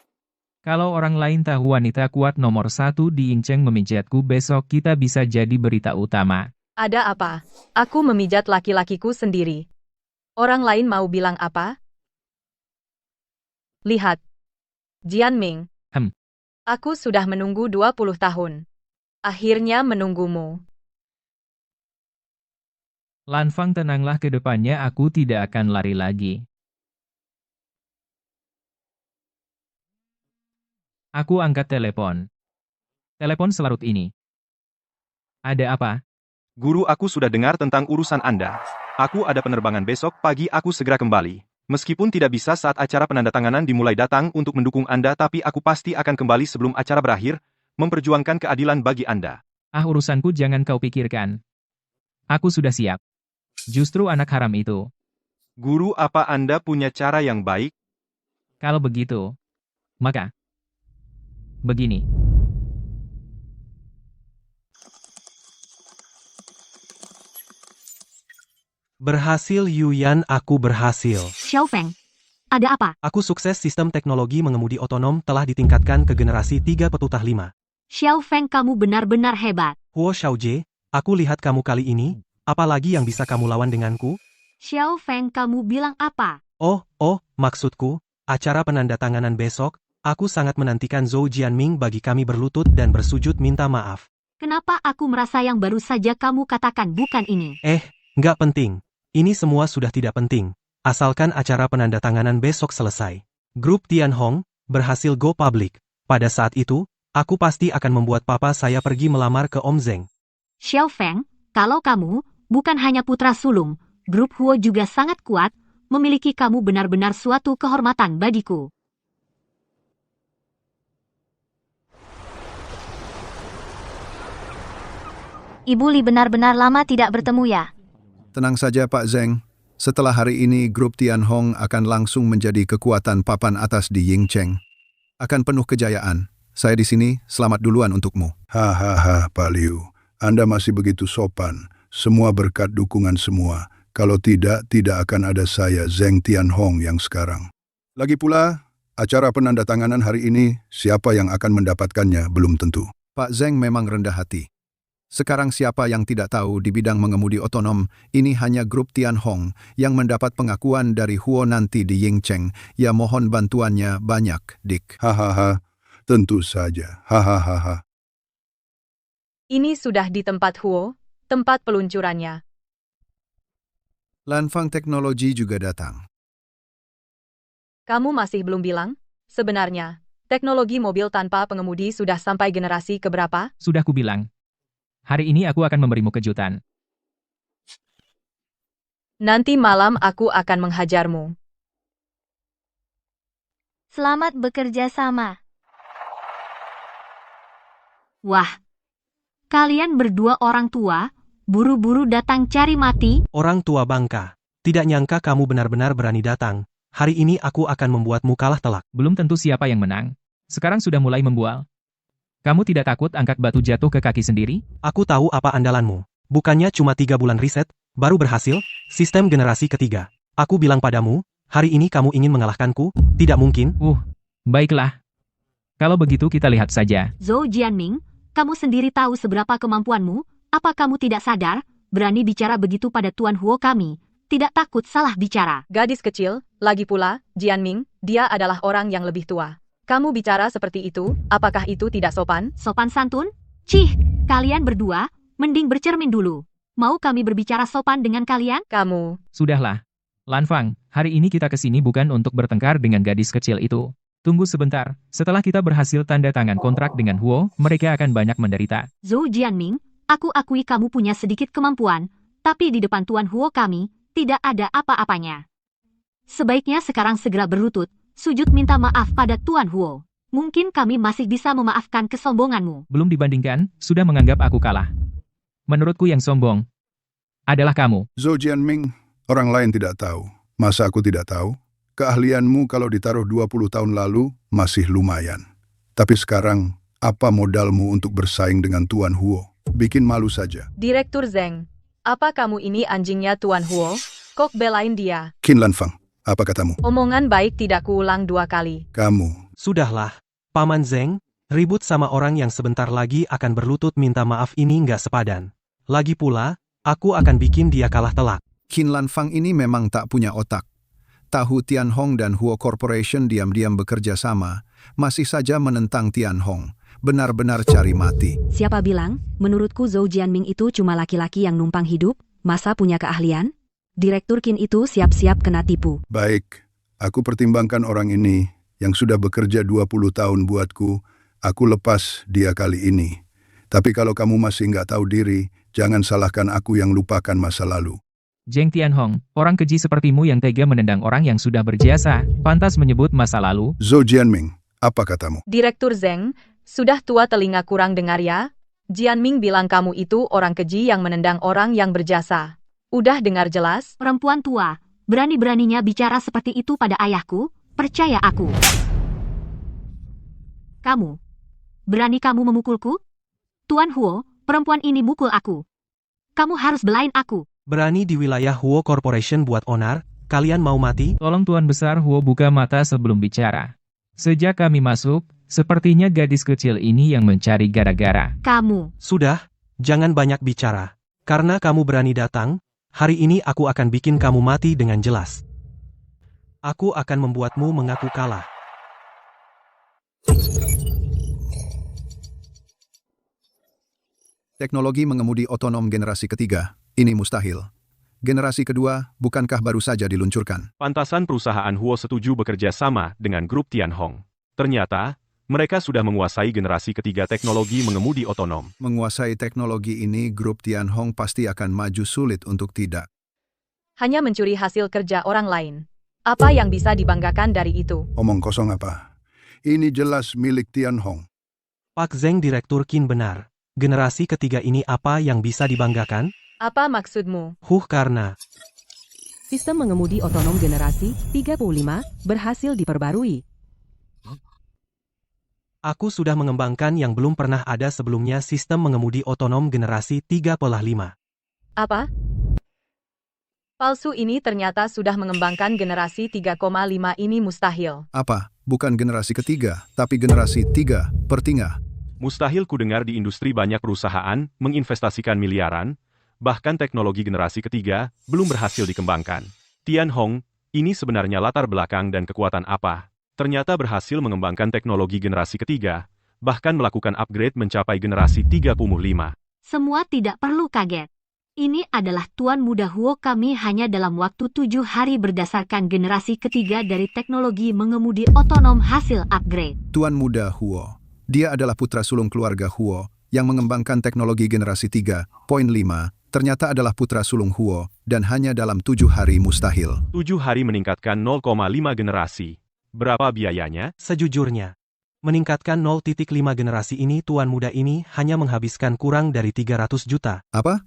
Kalau orang lain tahu wanita kuat nomor 1 di Yingcheng memijatku, besok kita bisa jadi berita utama. Ada apa? Aku memijat laki-lakiku sendiri. Orang lain mau bilang apa? Lihat. Jianming. Aku sudah menunggu 20 tahun. Akhirnya menunggumu. Lan Fang, tenanglah, ke depannya aku tidak akan lari lagi. Aku angkat telepon. Telepon selarut ini. Ada apa? Guru, aku sudah dengar tentang urusan Anda. Aku ada penerbangan besok pagi, aku segera kembali. Meskipun tidak bisa saat acara penandatanganan dimulai datang untuk mendukung Anda, tapi aku pasti akan kembali sebelum acara berakhir, memperjuangkan keadilan bagi Anda. Urusanku jangan kau pikirkan. Aku sudah siap. Justru anak haram itu. Guru, apa Anda punya cara yang baik? Kalau begitu, maka begini. Berhasil Yuyan, aku berhasil. Xiao Feng, ada apa? Aku sukses sistem teknologi mengemudi otonom telah ditingkatkan ke generasi 3/5. Xiao Feng, kamu benar-benar hebat. Huo Xiaojie, aku lihat kamu kali ini, apalagi yang bisa kamu lawan denganku? Xiao Feng, kamu bilang apa? Oh, maksudku, acara penandatanganan besok, aku sangat menantikan Zhou Jianming bagi kami berlutut dan bersujud minta maaf. Kenapa aku merasa yang baru saja kamu katakan bukan ini? Nggak penting. Ini semua sudah tidak penting, asalkan acara penandatanganan besok selesai. Grup Tianhong berhasil go public. Pada saat itu, aku pasti akan membuat papa saya pergi melamar ke Om Zeng. Xiao Feng, kalau kamu bukan hanya putra sulung, grup Huo juga sangat kuat, memiliki kamu benar-benar suatu kehormatan bagiku. Ibu Li benar-benar lama tidak bertemu ya. Tenang saja Pak Zeng, setelah hari ini grup Tianhong akan langsung menjadi kekuatan papan atas di Yingcheng. Akan penuh kejayaan. Saya di sini, selamat duluan untukmu. Hahaha, Pak Liu. Anda masih begitu sopan. Semua berkat dukungan semua. Kalau tidak akan ada saya, Zeng Tianhong yang sekarang. Lagi pula, acara penandatanganan hari ini, siapa yang akan mendapatkannya belum tentu. Pak Zeng memang rendah hati. Sekarang siapa yang tidak tahu di bidang mengemudi otonom, ini hanya grup Tianhong yang mendapat pengakuan dari Huo nanti di Yingcheng. Ya mohon bantuannya banyak, Dik. Hahaha, tentu saja. Hahaha. Ini sudah di tempat Huo, tempat peluncurannya. Lanfang Teknologi juga datang. Kamu masih belum bilang? Sebenarnya, teknologi mobil tanpa pengemudi sudah sampai generasi keberapa? Sudah kubilang. Hari ini aku akan memberimu kejutan. Nanti malam aku akan menghajarmu. Selamat bekerja sama. Wah, kalian berdua orang tua, buru-buru datang cari mati? Orang tua bangka, tidak nyangka kamu benar-benar berani datang. Hari ini aku akan membuatmu kalah telak. Belum tentu siapa yang menang. Sekarang sudah mulai membual. Kamu tidak takut angkat batu jatuh ke kaki sendiri? Aku tahu apa andalanmu. Bukannya cuma 3 bulan riset, baru berhasil, sistem generasi ketiga. Aku bilang padamu, hari ini kamu ingin mengalahkanku? Tidak mungkin. Baiklah. Kalau begitu kita lihat saja. Zhou Jianming, kamu sendiri tahu seberapa kemampuanmu? Apa kamu tidak sadar, berani bicara begitu pada Tuan Huo kami? Tidak takut salah bicara. Gadis kecil, lagi pula, Jianming, dia adalah orang yang lebih tua. Kamu bicara seperti itu, apakah itu tidak sopan? Sopan santun? Cih, kalian berdua, mending bercermin dulu. Mau kami berbicara sopan dengan kalian? Kamu. Sudahlah. Lanfang, hari ini kita ke sini bukan untuk bertengkar dengan gadis kecil itu. Tunggu sebentar, setelah kita berhasil tanda tangan kontrak dengan Huo, mereka akan banyak menderita. Zhou Jianming, aku akui kamu punya sedikit kemampuan, tapi di depan Tuan Huo kami, tidak ada apa-apanya. Sebaiknya sekarang segera berlutut, sujud minta maaf pada Tuan Huo. Mungkin kami masih bisa memaafkan kesombonganmu. Belum dibandingkan, sudah menganggap aku kalah. Menurutku yang sombong adalah kamu. Zhou Jianming, orang lain tidak tahu. Masa aku tidak tahu? Keahlianmu kalau ditaruh 20 tahun lalu masih lumayan. Tapi sekarang, apa modalmu untuk bersaing dengan Tuan Huo? Bikin malu saja. Direktur Zeng, apa kamu ini anjingnya Tuan Huo? Kok belain dia? Qin Lanfang, apa katamu? Omongan baik tidak kuulang 2 kali. Kamu. Sudahlah, Paman Zeng, ribut sama orang yang sebentar lagi akan berlutut minta maaf ini nggak sepadan. Lagi pula, aku akan bikin dia kalah telak. Qin Lanfang ini memang tak punya otak. Tahu Tianhong dan Huo Corporation diam-diam bekerja sama, masih saja menentang Tianhong. Benar-benar cari mati. Siapa bilang, menurutku Zhou Jianming itu cuma laki-laki yang numpang hidup, masa punya keahlian? Direktur Qin itu siap-siap kena tipu. Baik, aku pertimbangkan orang ini yang sudah bekerja 20 tahun buatku, aku lepas dia kali ini. Tapi kalau kamu masih nggak tahu diri, jangan salahkan aku yang lupakan masa lalu. Zheng Tianhong, orang keji sepertimu yang tega menendang orang yang sudah berjasa, pantas menyebut masa lalu. Zhou Jianming, apa katamu? Direktur Zheng, sudah tua telinga kurang dengar ya? Jianming bilang kamu itu orang keji yang menendang orang yang berjasa. Udah dengar jelas? Perempuan tua, berani-beraninya bicara seperti itu pada ayahku, percaya aku. Kamu, berani kamu memukulku? Tuan Huo, perempuan ini mukul aku. Kamu harus belain aku. Berani di wilayah Huo Corporation buat onar, kalian mau mati? Tolong Tuan Besar Huo buka mata sebelum bicara. Sejak kami masuk, sepertinya gadis kecil ini yang mencari gara-gara. Kamu, Sudah, jangan banyak bicara. Karena kamu berani datang, hari ini aku akan bikin kamu mati dengan jelas. Aku akan membuatmu mengaku kalah. Teknologi mengemudi otonom generasi ketiga, ini mustahil. Generasi kedua, bukankah baru saja diluncurkan? Pantasan perusahaan Huo setuju bekerja sama dengan grup Tianhong. Ternyata, mereka sudah menguasai generasi ketiga teknologi mengemudi otonom. Menguasai teknologi ini, grup Tianhong pasti akan maju sulit untuk tidak. Hanya mencuri hasil kerja orang lain. Apa yang bisa dibanggakan dari itu? Omong kosong apa? Ini jelas milik Tianhong. Pak Zheng Direktur Qin benar. Generasi ketiga ini apa yang bisa dibanggakan? Apa maksudmu? Karena Sistem mengemudi otonom generasi 35 berhasil diperbarui. aku sudah mengembangkan yang belum pernah ada sebelumnya sistem mengemudi otonom generasi 35. Apa? Palsu ini ternyata sudah mengembangkan generasi 3,5 ini mustahil. Apa? Bukan generasi ketiga, tapi generasi 3/3. Mustahil ku dengar di industri banyak perusahaan menginvestasikan miliaran, bahkan teknologi generasi ketiga belum berhasil dikembangkan. Tianhong, ini sebenarnya latar belakang dan kekuatan apa? Ternyata berhasil mengembangkan teknologi generasi ketiga, bahkan melakukan upgrade mencapai generasi 35. semua tidak perlu kaget. Ini adalah Tuan Muda Huo kami hanya dalam waktu 7 hari berdasarkan generasi ketiga dari teknologi mengemudi otonom hasil upgrade. Tuan Muda Huo. Dia adalah putra sulung keluarga Huo yang mengembangkan teknologi generasi 3.5, ternyata adalah putra sulung Huo dan hanya dalam 7 hari mustahil. 7 hari meningkatkan 0,5 generasi. Berapa biayanya? Sejujurnya, meningkatkan 0,5 generasi ini Tuan Muda ini hanya menghabiskan kurang dari 300 juta. Apa?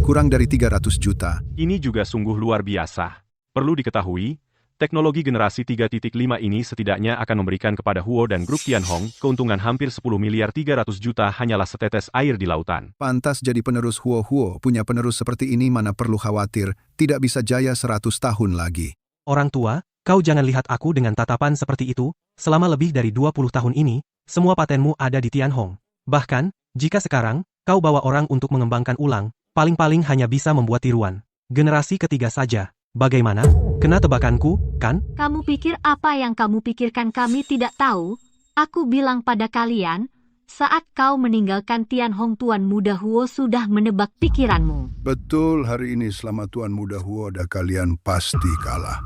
Kurang dari 300 juta. Ini juga sungguh luar biasa. Perlu diketahui, teknologi generasi 3.5 ini setidaknya akan memberikan kepada Huo dan grup Tianhong keuntungan hampir 10 miliar 300 juta hanyalah setetes air di lautan. Pantas jadi penerus Huo punya penerus seperti ini mana perlu khawatir, tidak bisa jaya 100 tahun lagi. Orang tua, kau jangan lihat aku dengan tatapan seperti itu, selama lebih dari 20 tahun ini, semua patenmu ada di Tianhong. Bahkan, jika sekarang, kau bawa orang untuk mengembangkan ulang, paling-paling hanya bisa membuat tiruan. Generasi ketiga saja. Bagaimana? Kena tebakanku, kan? Kamu pikir apa yang kamu pikirkan kami tidak tahu? Aku bilang pada kalian, saat kau meninggalkan Tianhong Tuan Muda Huo sudah menebak pikiranmu. Betul, hari ini selama Tuan Muda Huo ada kalian pasti kalah.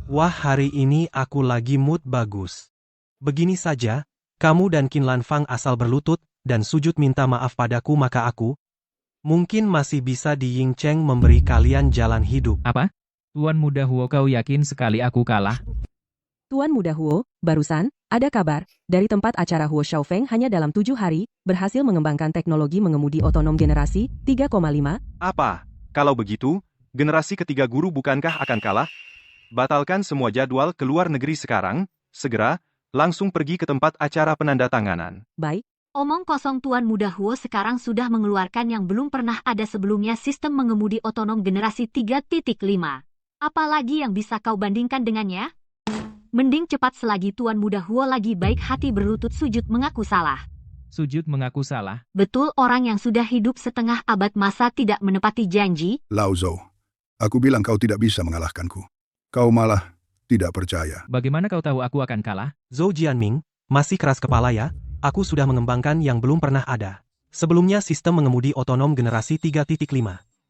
Wah, hari ini aku lagi mood bagus. Begini saja, kamu dan Qin Lan Fang asal berlutut dan sujud minta maaf padaku maka aku mungkin masih bisa di Ying Cheng memberi kalian jalan hidup. Apa? Tuan Muda Huo, kau yakin sekali aku kalah? Tuan Muda Huo, barusan, ada kabar, dari tempat acara Huo Shaofeng hanya dalam 7 hari, berhasil mengembangkan teknologi mengemudi otonom generasi 3,5. Apa? Kalau begitu, generasi ketiga guru bukankah akan kalah? Batalkan semua jadwal ke luar negeri sekarang, segera, langsung pergi ke tempat acara penandatanganan. Baik, Omong kosong Tuan Muda Huo sekarang sudah mengeluarkan yang belum pernah ada sebelumnya sistem mengemudi otonom generasi 3.5. Apalagi yang bisa kau bandingkan dengannya? Mending cepat selagi Tuan Muda Huo lagi baik hati berlutut sujud mengaku salah. Sujud mengaku salah. Betul orang yang sudah hidup setengah abad masa tidak menepati janji? Lao Zhou, aku bilang kau tidak bisa mengalahkanku. Kau malah tidak percaya. Bagaimana kau tahu aku akan kalah? Zhou Jianming, masih keras kepala ya? Aku sudah mengembangkan yang belum pernah ada. Sebelumnya sistem mengemudi otonom generasi 3.5.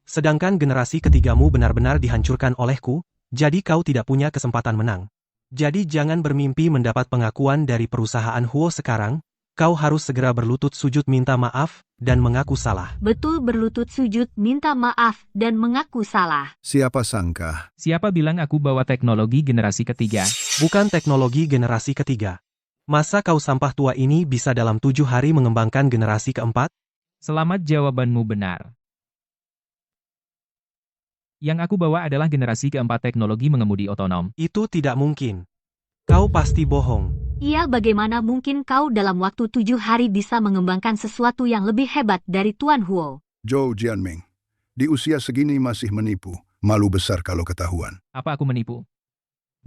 Sedangkan generasi ketigamu benar-benar dihancurkan olehku, jadi kau tidak punya kesempatan menang. Jadi jangan bermimpi mendapat pengakuan dari perusahaan Huo sekarang, Kau harus segera berlutut sujud minta maaf dan mengaku salah. Betul berlutut sujud, minta maaf, dan mengaku salah. Siapa sangka? Siapa bilang aku bawa teknologi generasi ketiga? Bukan teknologi generasi ketiga. Masa kau sampah tua ini bisa dalam 7 hari mengembangkan generasi keempat? Selamat, jawabanmu benar. Yang aku bawa adalah generasi keempat teknologi mengemudi otonom. Itu tidak mungkin. Kau pasti bohong. Iya, bagaimana mungkin kau dalam waktu 7 hari bisa mengembangkan sesuatu yang lebih hebat dari Tuan Huo? Zhou Jianming, di usia segini masih menipu. Malu besar kalau ketahuan. Apa aku menipu?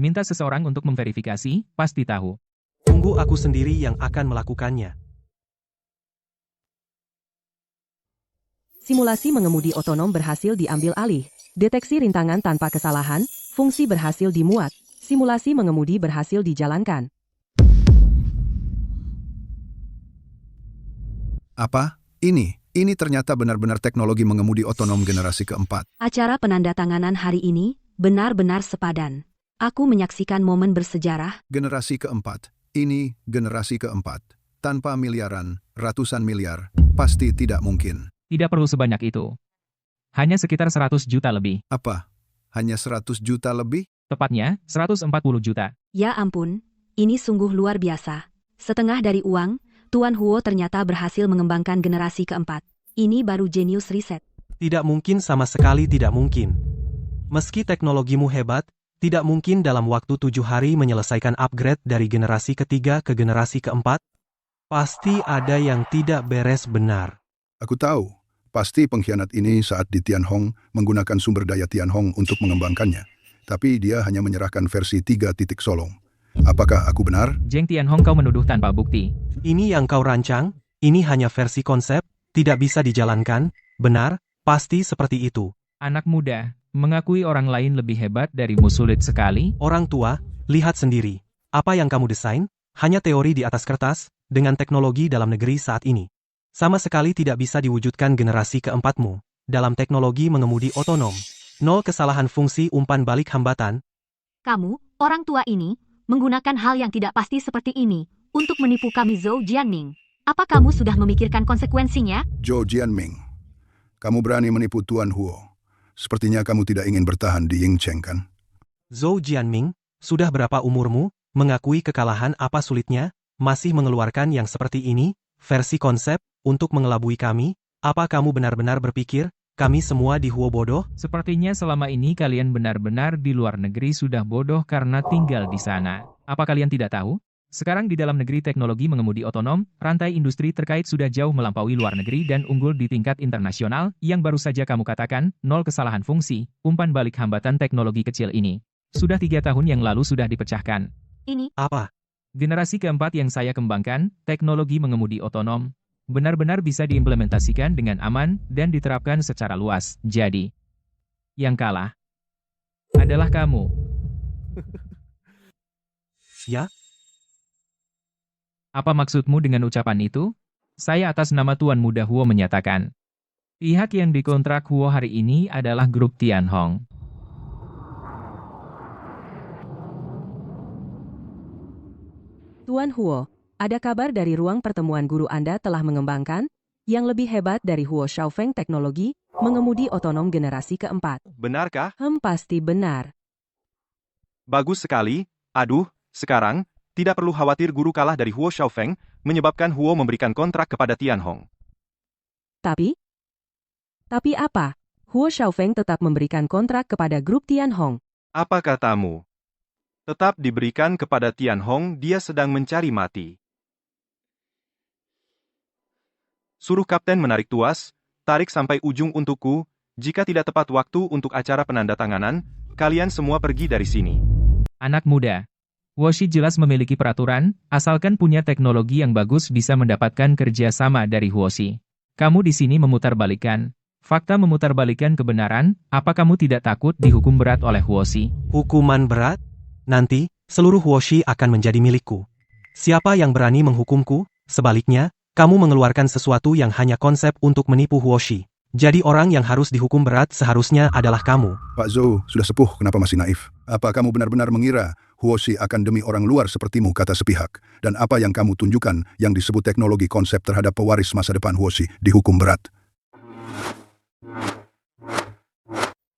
Minta seseorang untuk memverifikasi, pasti tahu. Tunggu, aku sendiri yang akan melakukannya. Simulasi mengemudi otonom berhasil diambil alih. Deteksi rintangan tanpa kesalahan, fungsi berhasil dimuat. Simulasi mengemudi berhasil dijalankan. Apa? Ini ternyata benar-benar teknologi mengemudi otonom generasi keempat. Acara penandatanganan hari ini benar-benar sepadan. Aku menyaksikan momen bersejarah. Generasi keempat. Ini generasi keempat. Tanpa miliaran, ratusan miliar, pasti tidak mungkin. Tidak perlu sebanyak itu. Hanya sekitar 100 juta lebih. Apa? Hanya 100 juta lebih? Tepatnya, 140 juta. Ya ampun, ini sungguh luar biasa. Setengah dari uang, Tuan Huo ternyata berhasil mengembangkan generasi keempat. Ini baru jenius riset. Tidak mungkin, sama sekali tidak mungkin. Meski teknologimu hebat, tidak mungkin dalam waktu 7 hari menyelesaikan upgrade dari generasi ketiga ke generasi keempat. Pasti ada yang tidak beres benar. Aku tahu, pasti pengkhianat ini saat di Tianhong menggunakan sumber daya Tianhong untuk mengembangkannya. Tapi dia hanya menyerahkan versi 3.0. Apakah aku benar? Zheng Tianhong, kau menuduh tanpa bukti. Ini yang kau rancang? Ini hanya versi konsep, tidak bisa dijalankan? Benar, pasti seperti itu. Anak muda, mengakui orang lain lebih hebat darimu sulit sekali. Orang tua, lihat sendiri. Apa yang kamu desain? Hanya teori di atas kertas, dengan teknologi dalam negeri saat ini. Sama sekali tidak bisa diwujudkan generasi keempatmu. Dalam teknologi mengemudi otonom. 0 kesalahan fungsi umpan balik hambatan. Kamu, orang tua ini, menggunakan hal yang tidak pasti seperti ini untuk menipu kami, Zhou Jianming. Apa kamu sudah memikirkan konsekuensinya? Zhou Jianming, kamu berani menipu Tuan Huo. Sepertinya kamu tidak ingin bertahan di Yingcheng, kan? Zhou Jianming, sudah berapa umurmu? Mengakui kekalahan apa sulitnya? Masih mengeluarkan yang seperti ini? Versi konsep, untuk mengelabui kami? Apa kamu benar-benar berpikir, kami semua di Huo bodoh? Sepertinya selama ini kalian benar-benar di luar negeri sudah bodoh karena tinggal di sana. Apa kalian tidak tahu? Sekarang di dalam negeri teknologi mengemudi otonom, rantai industri terkait sudah jauh melampaui luar negeri dan unggul di tingkat internasional, yang baru saja kamu katakan, 0 kesalahan fungsi, umpan balik hambatan teknologi kecil ini. Sudah 3 tahun yang lalu sudah dipecahkan. Ini Apa? Generasi keempat yang saya kembangkan, teknologi mengemudi otonom, benar-benar bisa diimplementasikan dengan aman dan diterapkan secara luas. Jadi, yang kalah adalah kamu. Ya? Apa maksudmu dengan ucapan itu? Saya atas nama Tuan Muda Huo menyatakan. Pihak yang dikontrak Huo hari ini adalah grup Tianhong. Tuan Huo, ada kabar dari ruang pertemuan guru Anda telah mengembangkan yang lebih hebat dari Huo Shaofeng teknologi mengemudi otonom generasi keempat. Benarkah? Pasti benar. Bagus sekali. Aduh, sekarang, tidak perlu khawatir guru kalah dari Huo Shaofeng, menyebabkan Huo memberikan kontrak kepada Tianhong. Tapi apa? Huo Shaofeng tetap memberikan kontrak kepada grup Tianhong. Apa katamu? Tetap diberikan kepada Tianhong, dia sedang mencari mati. Suruh kapten menarik tuas, tarik sampai ujung untukku, jika tidak tepat waktu untuk acara penandatanganan, kalian semua pergi dari sini. Anak muda, Woshi jelas memiliki peraturan, asalkan punya teknologi yang bagus bisa mendapatkan kerja sama dari Woshi. Kamu di sini memutarbalikkan fakta, memutarbalikkan kebenaran. Apa kamu tidak takut dihukum berat oleh Woshi? Hukuman berat? Nanti, seluruh Woshi akan menjadi milikku. Siapa yang berani menghukumku? Sebaliknya, kamu mengeluarkan sesuatu yang hanya konsep untuk menipu Woshi. Jadi orang yang harus dihukum berat seharusnya adalah kamu. Pak Zhou sudah sepuh, kenapa masih naif? Apa kamu benar-benar mengira Huoshi akan demi orang luar sepertimu, kata sepihak. Dan apa yang kamu tunjukkan yang disebut teknologi konsep terhadap pewaris masa depan Huoshi dihukum berat.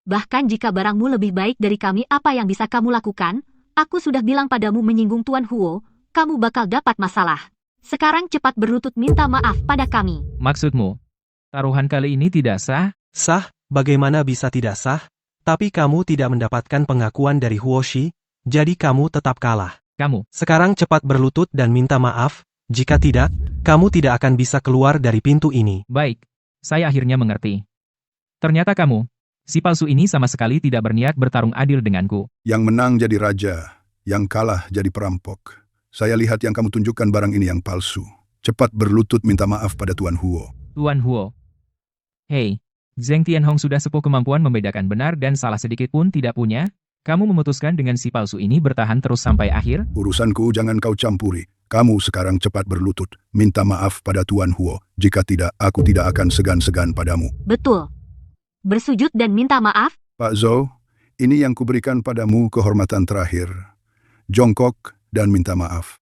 Bahkan jika barangmu lebih baik dari kami, apa yang bisa kamu lakukan? Aku sudah bilang padamu menyinggung Tuan Huo, kamu bakal dapat masalah. Sekarang cepat berlutut minta maaf pada kami. Maksudmu, taruhan kali ini tidak sah? Sah, bagaimana bisa tidak sah? Tapi kamu tidak mendapatkan pengakuan dari Huoshi, jadi kamu tetap kalah. Kamu, Sekarang cepat berlutut dan minta maaf, jika tidak, kamu tidak akan bisa keluar dari pintu ini. baik. Saya akhirnya mengerti. Ternyata kamu, si palsu ini sama sekali tidak berniat bertarung adil denganku. Yang menang jadi raja, yang kalah jadi perampok. Saya lihat yang kamu tunjukkan barang ini yang palsu. Cepat berlutut minta maaf pada Tuan Huo. Tuan Huo. Hei, Zheng Tianhong sudah sepuh kemampuan membedakan benar dan salah sedikit pun tidak punya. Kamu memutuskan dengan si palsu ini bertahan terus sampai akhir? Urusanku jangan kau campuri. Kamu sekarang cepat berlutut, minta maaf pada Tuan Huo. Jika tidak, aku tidak akan segan-segan padamu. Betul. Bersujud dan minta maaf? Pak Zhou, ini yang kuberikan padamu kehormatan terakhir. Jongkok dan minta maaf.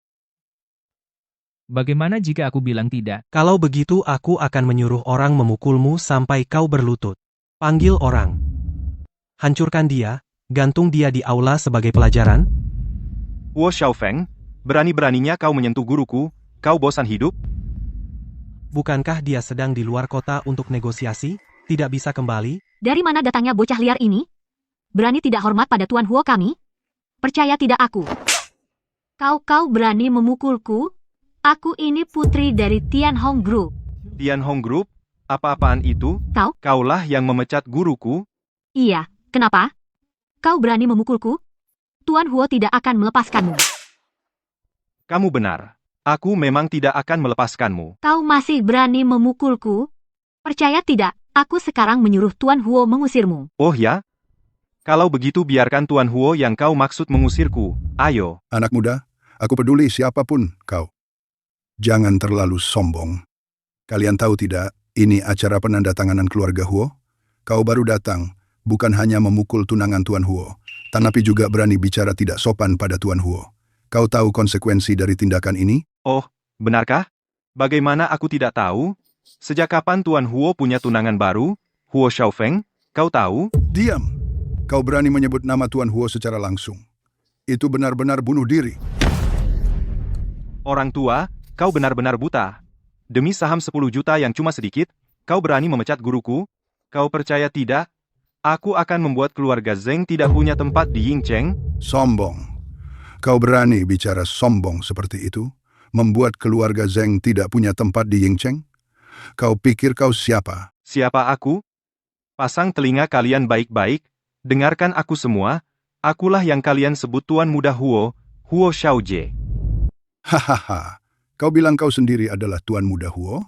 Bagaimana jika aku bilang tidak? Kalau begitu aku akan menyuruh orang memukulmu sampai kau berlutut. Panggil orang. Hancurkan dia, gantung dia di aula sebagai pelajaran. Huo Xiaofeng, berani-beraninya kau menyentuh guruku, kau bosan hidup? Bukankah dia sedang di luar kota untuk negosiasi? Tidak bisa kembali? Dari mana datangnya bocah liar ini? Berani tidak hormat pada Tuan Huo kami? Percaya tidak aku? Kau berani memukulku? Aku ini putri dari Tianhong Group. Tianhong Group? Apa-apaan itu? Kau? Kaulah yang memecat guruku? Iya, kenapa? Kau berani memukulku? Tuan Huo tidak akan melepaskanmu. Kamu benar. Aku memang tidak akan melepaskanmu. Kau masih berani memukulku? Percaya tidak, aku sekarang menyuruh Tuan Huo mengusirmu. Oh ya? Kalau begitu biarkan Tuan Huo yang kau maksud mengusirku. Ayo. Anak muda, aku peduli siapapun kau. Jangan terlalu sombong. Kalian tahu tidak, ini acara penandatanganan keluarga Huo? Kau baru datang, bukan hanya memukul tunangan Tuan Huo, tetapi juga berani bicara tidak sopan pada Tuan Huo. Kau tahu konsekuensi dari tindakan ini? Oh, benarkah? Bagaimana aku tidak tahu? Sejak kapan Tuan Huo punya tunangan baru? Huo Xiaofeng, kau tahu? Diam! Kau berani menyebut nama Tuan Huo secara langsung. Itu benar-benar bunuh diri. Orang tua, kau benar-benar buta. Demi saham 10 juta yang cuma sedikit, kau berani memecat guruku? Kau percaya tidak? Aku akan membuat keluarga Zheng tidak punya tempat di Yingcheng. Sombong. Kau berani bicara sombong seperti itu? Membuat keluarga Zheng tidak punya tempat di Yingcheng? Kau pikir kau siapa? Siapa aku? Pasang telinga kalian baik-baik, dengarkan aku semua. Akulah yang kalian sebut Tuan Muda Huo, Huo Xiaojie. Hahaha, kau bilang kau sendiri adalah Tuan Muda Huo?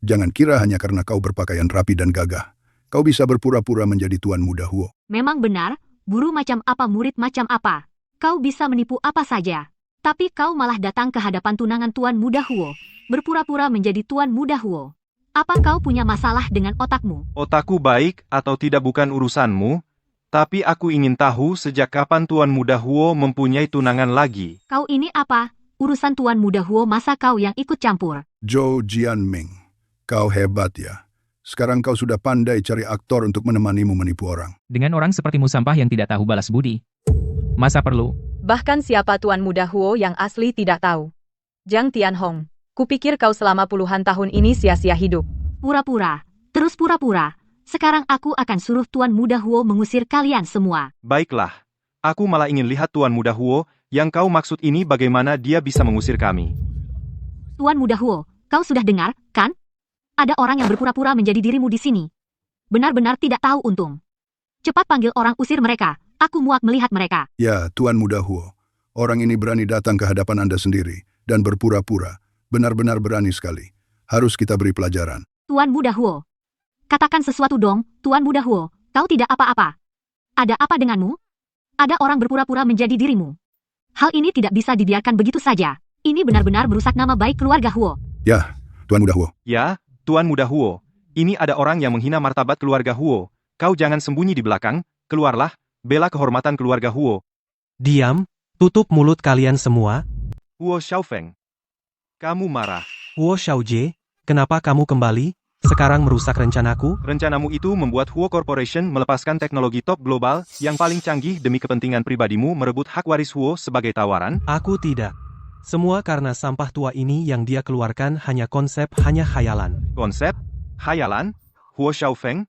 Jangan kira hanya karena kau berpakaian rapi dan gagah, kau bisa berpura-pura menjadi Tuan Muda Huo. Memang benar, guru macam apa murid macam apa. Kau bisa menipu apa saja. Tapi kau malah datang ke hadapan tunangan Tuan Muda Huo, berpura-pura menjadi Tuan Muda Huo. Apa kau punya masalah dengan otakmu? Otakku baik atau tidak bukan urusanmu, tapi aku ingin tahu sejak kapan Tuan Muda Huo mempunyai tunangan lagi. Kau ini apa? Urusan Tuan Muda Huo masa kau yang ikut campur? Zhou Jianming, kau hebat ya. Sekarang kau sudah pandai cari aktor untuk menemanimu menipu orang. Dengan orang sepertimu sampah yang tidak tahu balas budi. Masa perlu? Bahkan siapa Tuan Muda Huo yang asli tidak tahu. Zhang Tianhong, kupikir kau selama puluhan tahun ini sia-sia hidup. Pura-pura, terus pura-pura. Sekarang aku akan suruh Tuan Muda Huo mengusir kalian semua. Baiklah, aku malah ingin lihat Tuan Muda Huo, yang kau maksud ini bagaimana dia bisa mengusir kami. Tuan Muda Huo, kau sudah dengar, kan? Ada orang yang berpura-pura menjadi dirimu di sini. Benar-benar tidak tahu untung. Cepat panggil orang usir mereka. Aku muak melihat mereka. Ya, Tuan Muda Huo. Orang ini berani datang ke hadapan Anda sendiri dan berpura-pura. Benar-benar berani sekali. Harus kita beri pelajaran. Tuan Muda Huo. Katakan sesuatu dong, Tuan Muda Huo. Kau tidak apa-apa. Ada apa denganmu? Ada orang berpura-pura menjadi dirimu. Hal ini tidak bisa dibiarkan begitu saja. Ini benar-benar merusak nama baik keluarga Huo. Ya, Tuan Muda Huo. Ya, Tuan Muda Huo. Ini ada orang yang menghina martabat keluarga Huo. Kau jangan sembunyi di belakang, keluarlah, bela kehormatan keluarga Huo. Diam, Tutup mulut kalian semua. Huo Xiaofeng. Kamu marah. Huo Xiaojie, kenapa kamu kembali? Sekarang merusak rencanaku? Rencanamu itu membuat Huo Corporation melepaskan teknologi top global yang paling canggih demi kepentingan pribadimu merebut hak waris Huo sebagai tawaran? Aku tidak. Semua karena sampah tua ini yang dia keluarkan hanya konsep, hanya khayalan. Konsep? Khayalan? Huo Xiaofeng?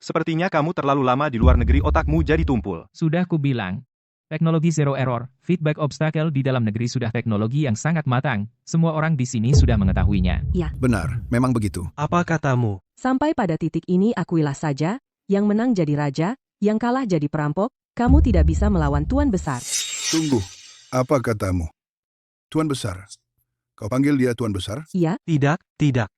Sepertinya kamu terlalu lama di luar negeri, otakmu jadi tumpul. Sudah kubilang. Teknologi zero error, feedback obstacle di dalam negeri sudah teknologi yang sangat matang. Semua orang di sini sudah mengetahuinya. Benar, memang begitu. Apa katamu? Sampai pada titik ini akuilah saja, yang menang jadi raja, yang kalah jadi perampok, kamu tidak bisa melawan Tuan Besar. Tunggu, apa katamu? Tuan Besar. Kau panggil dia Tuan Besar? Iya, Tidak, tidak.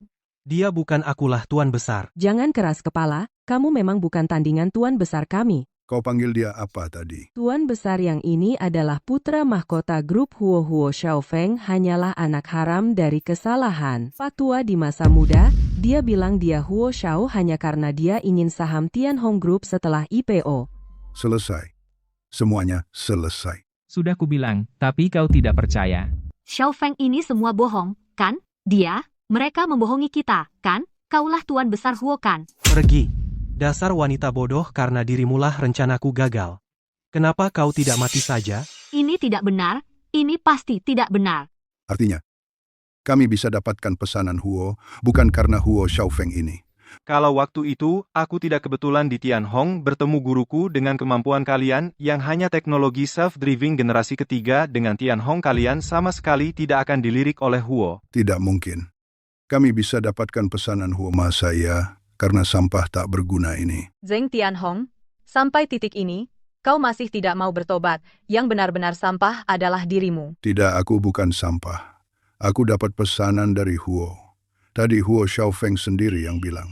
Dia bukan akulah Tuan Besar. jangan keras kepala, kamu memang bukan tandingan Tuan Besar kami. Kau panggil dia apa tadi? Tuan Besar yang ini adalah putra mahkota grup Huo Xiaofeng hanyalah anak haram dari kesalahan. Pak Tua di masa muda, dia bilang dia Huo Xiao hanya karena dia ingin saham Tianhong Group setelah IPO. Selesai. Semuanya selesai. Sudah kubilang, tapi kau tidak percaya. Xiaofeng ini semua bohong, kan? Mereka membohongi kita, kan? Kaulah Tuan Besar Huo kan? Pergi. Dasar wanita bodoh, karena dirimulah rencanaku gagal. Kenapa kau tidak mati saja? Ini tidak benar, ini pasti tidak benar. Artinya, kami bisa dapatkan pesanan Huo bukan karena Huo Xiaofeng ini. Kalau waktu itu, aku tidak kebetulan di Tianhong bertemu guruku dengan kemampuan kalian yang hanya teknologi self-driving generasi ketiga dengan Tianhong kalian sama sekali tidak akan dilirik oleh Huo. Tidak mungkin. Kami bisa dapatkan pesanan Huo masa ya, karena sampah tak berguna ini. Zeng Tianhong, sampai titik ini, kau masih tidak mau bertobat. Yang benar-benar sampah adalah dirimu. Tidak, aku bukan sampah. Aku dapat pesanan dari Huo. Tadi Huo Xiaofeng sendiri yang bilang.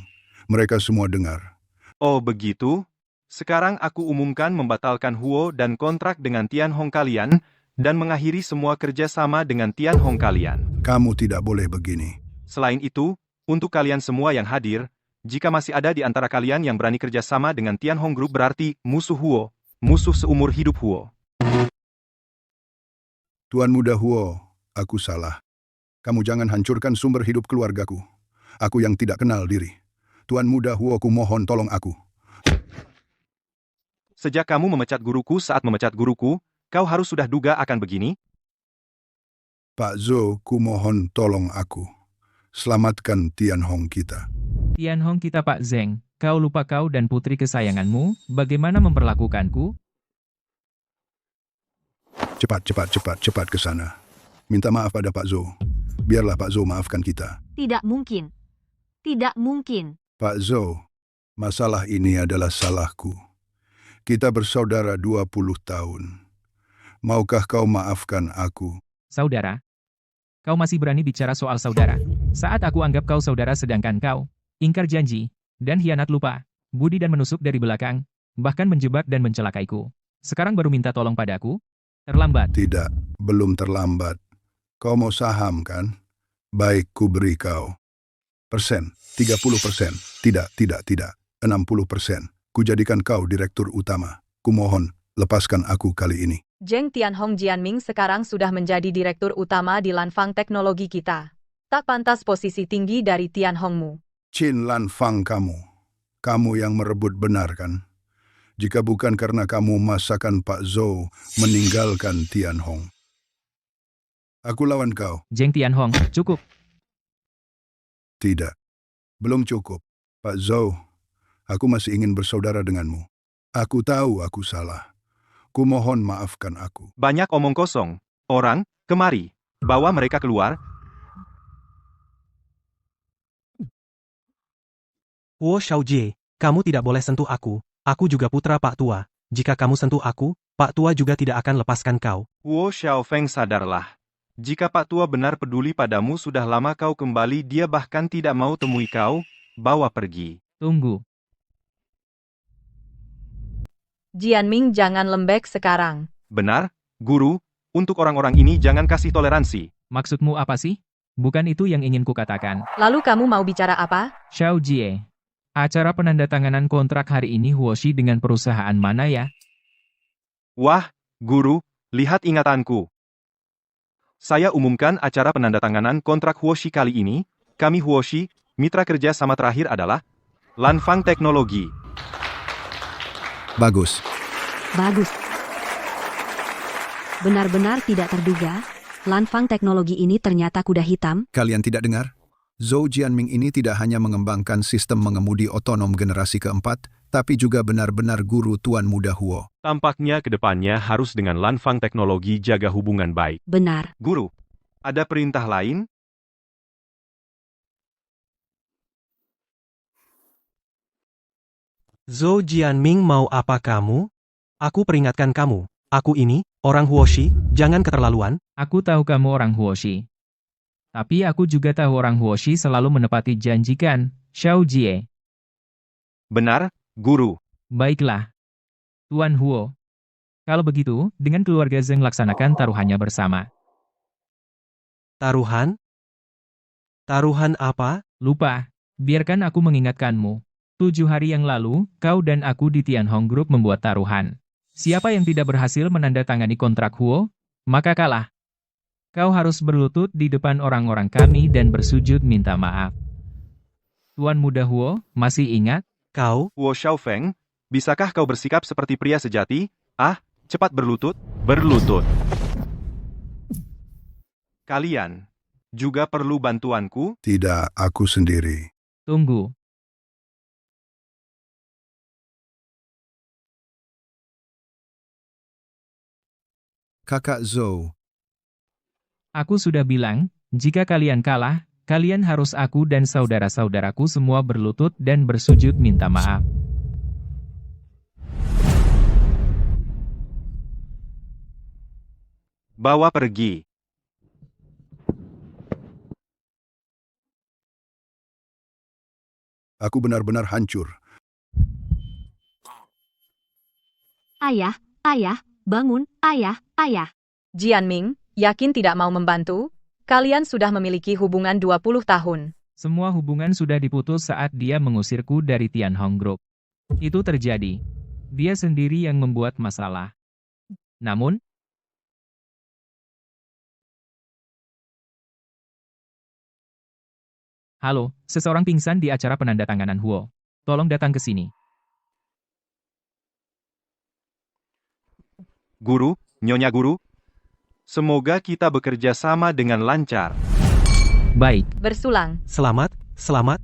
Mereka semua dengar. Oh begitu? Sekarang aku umumkan membatalkan Huo dan kontrak dengan Tianhong kalian, dan mengakhiri semua kerjasama dengan Tianhong kalian. Kamu tidak boleh begini. Selain itu, untuk kalian semua yang hadir, jika masih ada di antara kalian yang berani kerjasama dengan Tianhong Group berarti musuh Huo, musuh seumur hidup Huo. Tuan Muda Huo, aku salah. Kamu jangan hancurkan sumber hidup keluargaku. Aku yang tidak kenal diri. Tuan Muda Huo, ku mohon tolong aku. Sejak kamu memecat guruku saat memecat guruku, kau harus sudah duga akan begini? Pak Zhou, ku mohon tolong aku. Selamatkan Tianhong kita. Tianhong kita Pak Zeng, kau lupa kau dan putri kesayanganmu, bagaimana memperlakukanku? Cepat ke sana. Minta maaf pada Pak Zhou. Biarlah Pak Zhou maafkan kita. Tidak mungkin. Tidak mungkin. Pak Zhou, masalah ini adalah salahku. Kita bersaudara 20 tahun. Maukah kau maafkan aku? Saudara? Kau masih berani bicara soal saudara? Saat aku anggap kau saudara sedangkan kau ingkar janji, dan hianat lupa, budi dan menusuk dari belakang, bahkan menjebak dan mencelakaiku. Sekarang baru minta tolong padaku? Terlambat. Tidak, belum terlambat. Kau mau saham kan? Baik, ku beri kau. 30%. Tidak. 60%. Ku jadikan kau direktur utama. Ku mohon, lepaskan aku kali ini. Zeng Tianhong Jianming sekarang sudah menjadi direktur utama di Lanfang Teknologi kita. Tak pantas posisi tinggi dari Tianhongmu. Chin Lanfang kamu. Kamu yang merebut benar kan? Jika bukan karena kamu masakan Pak Zhou meninggalkan Tianhong. Aku lawan kau. Zeng Tianhong, cukup. Tidak. Belum cukup. Pak Zhou, aku masih ingin bersaudara denganmu. Aku tahu aku salah. Ku mohon maafkan aku. Banyak omong kosong. Orang, kemari. Bawa mereka keluar. Huo Xiaojie, kamu tidak boleh sentuh aku. Aku juga putra Pak Tua. Jika kamu sentuh aku, Pak Tua juga tidak akan lepaskan kau. Huo Xiaofeng, sadarlah. Jika Pak Tua benar peduli padamu, sudah lama kau kembali, dia bahkan tidak mau temui kau, bawa pergi. Tunggu. Jianming jangan lembek sekarang. Benar, guru, untuk orang-orang ini jangan kasih toleransi. Maksudmu apa sih? Bukan itu yang ingin kukatakan. Lalu kamu mau bicara apa? Xiaojie. Acara penandatanganan kontrak hari ini Huoshi dengan perusahaan mana ya? Wah, guru, Lihat ingatanku. Saya umumkan acara penandatanganan kontrak Huoshi kali ini. Kami Huoshi, mitra kerja sama terakhir adalah Lanfang Teknologi. Bagus. Bagus. Benar-benar tidak terduga, Lanfang teknologi ini ternyata kuda hitam. Kalian tidak dengar? Zhou Jianming ini tidak hanya mengembangkan sistem mengemudi otonom generasi keempat, tapi juga benar-benar guru Tuan Muda Huo. Tampaknya ke depannya harus dengan Lanfang Teknologi jaga hubungan baik. Benar. Guru, ada perintah lain? Zhou Jianming mau apa kamu? Aku peringatkan kamu, aku ini, orang Huoshi, jangan keterlaluan. Aku tahu kamu orang Huoshi. Tapi aku juga tahu orang Huoshi selalu menepati janjikan, Xiao Jie. Benar, Guru. Baiklah. Tuan Huo. Kalau begitu, dengan keluarga Zeng laksanakan taruhannya bersama. Taruhan? Taruhan apa? Lupa. Biarkan aku mengingatkanmu. 7 hari yang lalu, kau dan aku di Tianhong Group membuat taruhan. Siapa yang tidak berhasil menandatangani kontrak Huo, maka kalah. Kau harus berlutut di depan orang-orang kami dan bersujud minta maaf. Tuan Muda Huo, masih ingat? Kau? Huo Xiaofeng, bisakah kau bersikap seperti pria sejati? Cepat berlutut, berlutut. Kalian juga perlu bantuanku? Tidak, aku sendiri. Tunggu. Kakak Zhou, Aku sudah bilang, jika kalian kalah, kalian harus aku dan saudara-saudaraku semua berlutut dan bersujud minta maaf. Bawa pergi. Aku benar-benar hancur. Ayah, ayah, bangun, ayah, ayah. Jianming, yakin tidak mau membantu? Kalian sudah memiliki hubungan 20 tahun. Semua hubungan sudah diputus saat dia mengusirku dari Tianhong Group. Itu terjadi. Dia sendiri yang membuat masalah. Namun, halo, seseorang pingsan di acara penandatanganan Huo. Tolong datang ke sini. Guru, Nyonya Guru. Semoga kita bekerja sama dengan lancar. Baik. Bersulang. Selamat, selamat.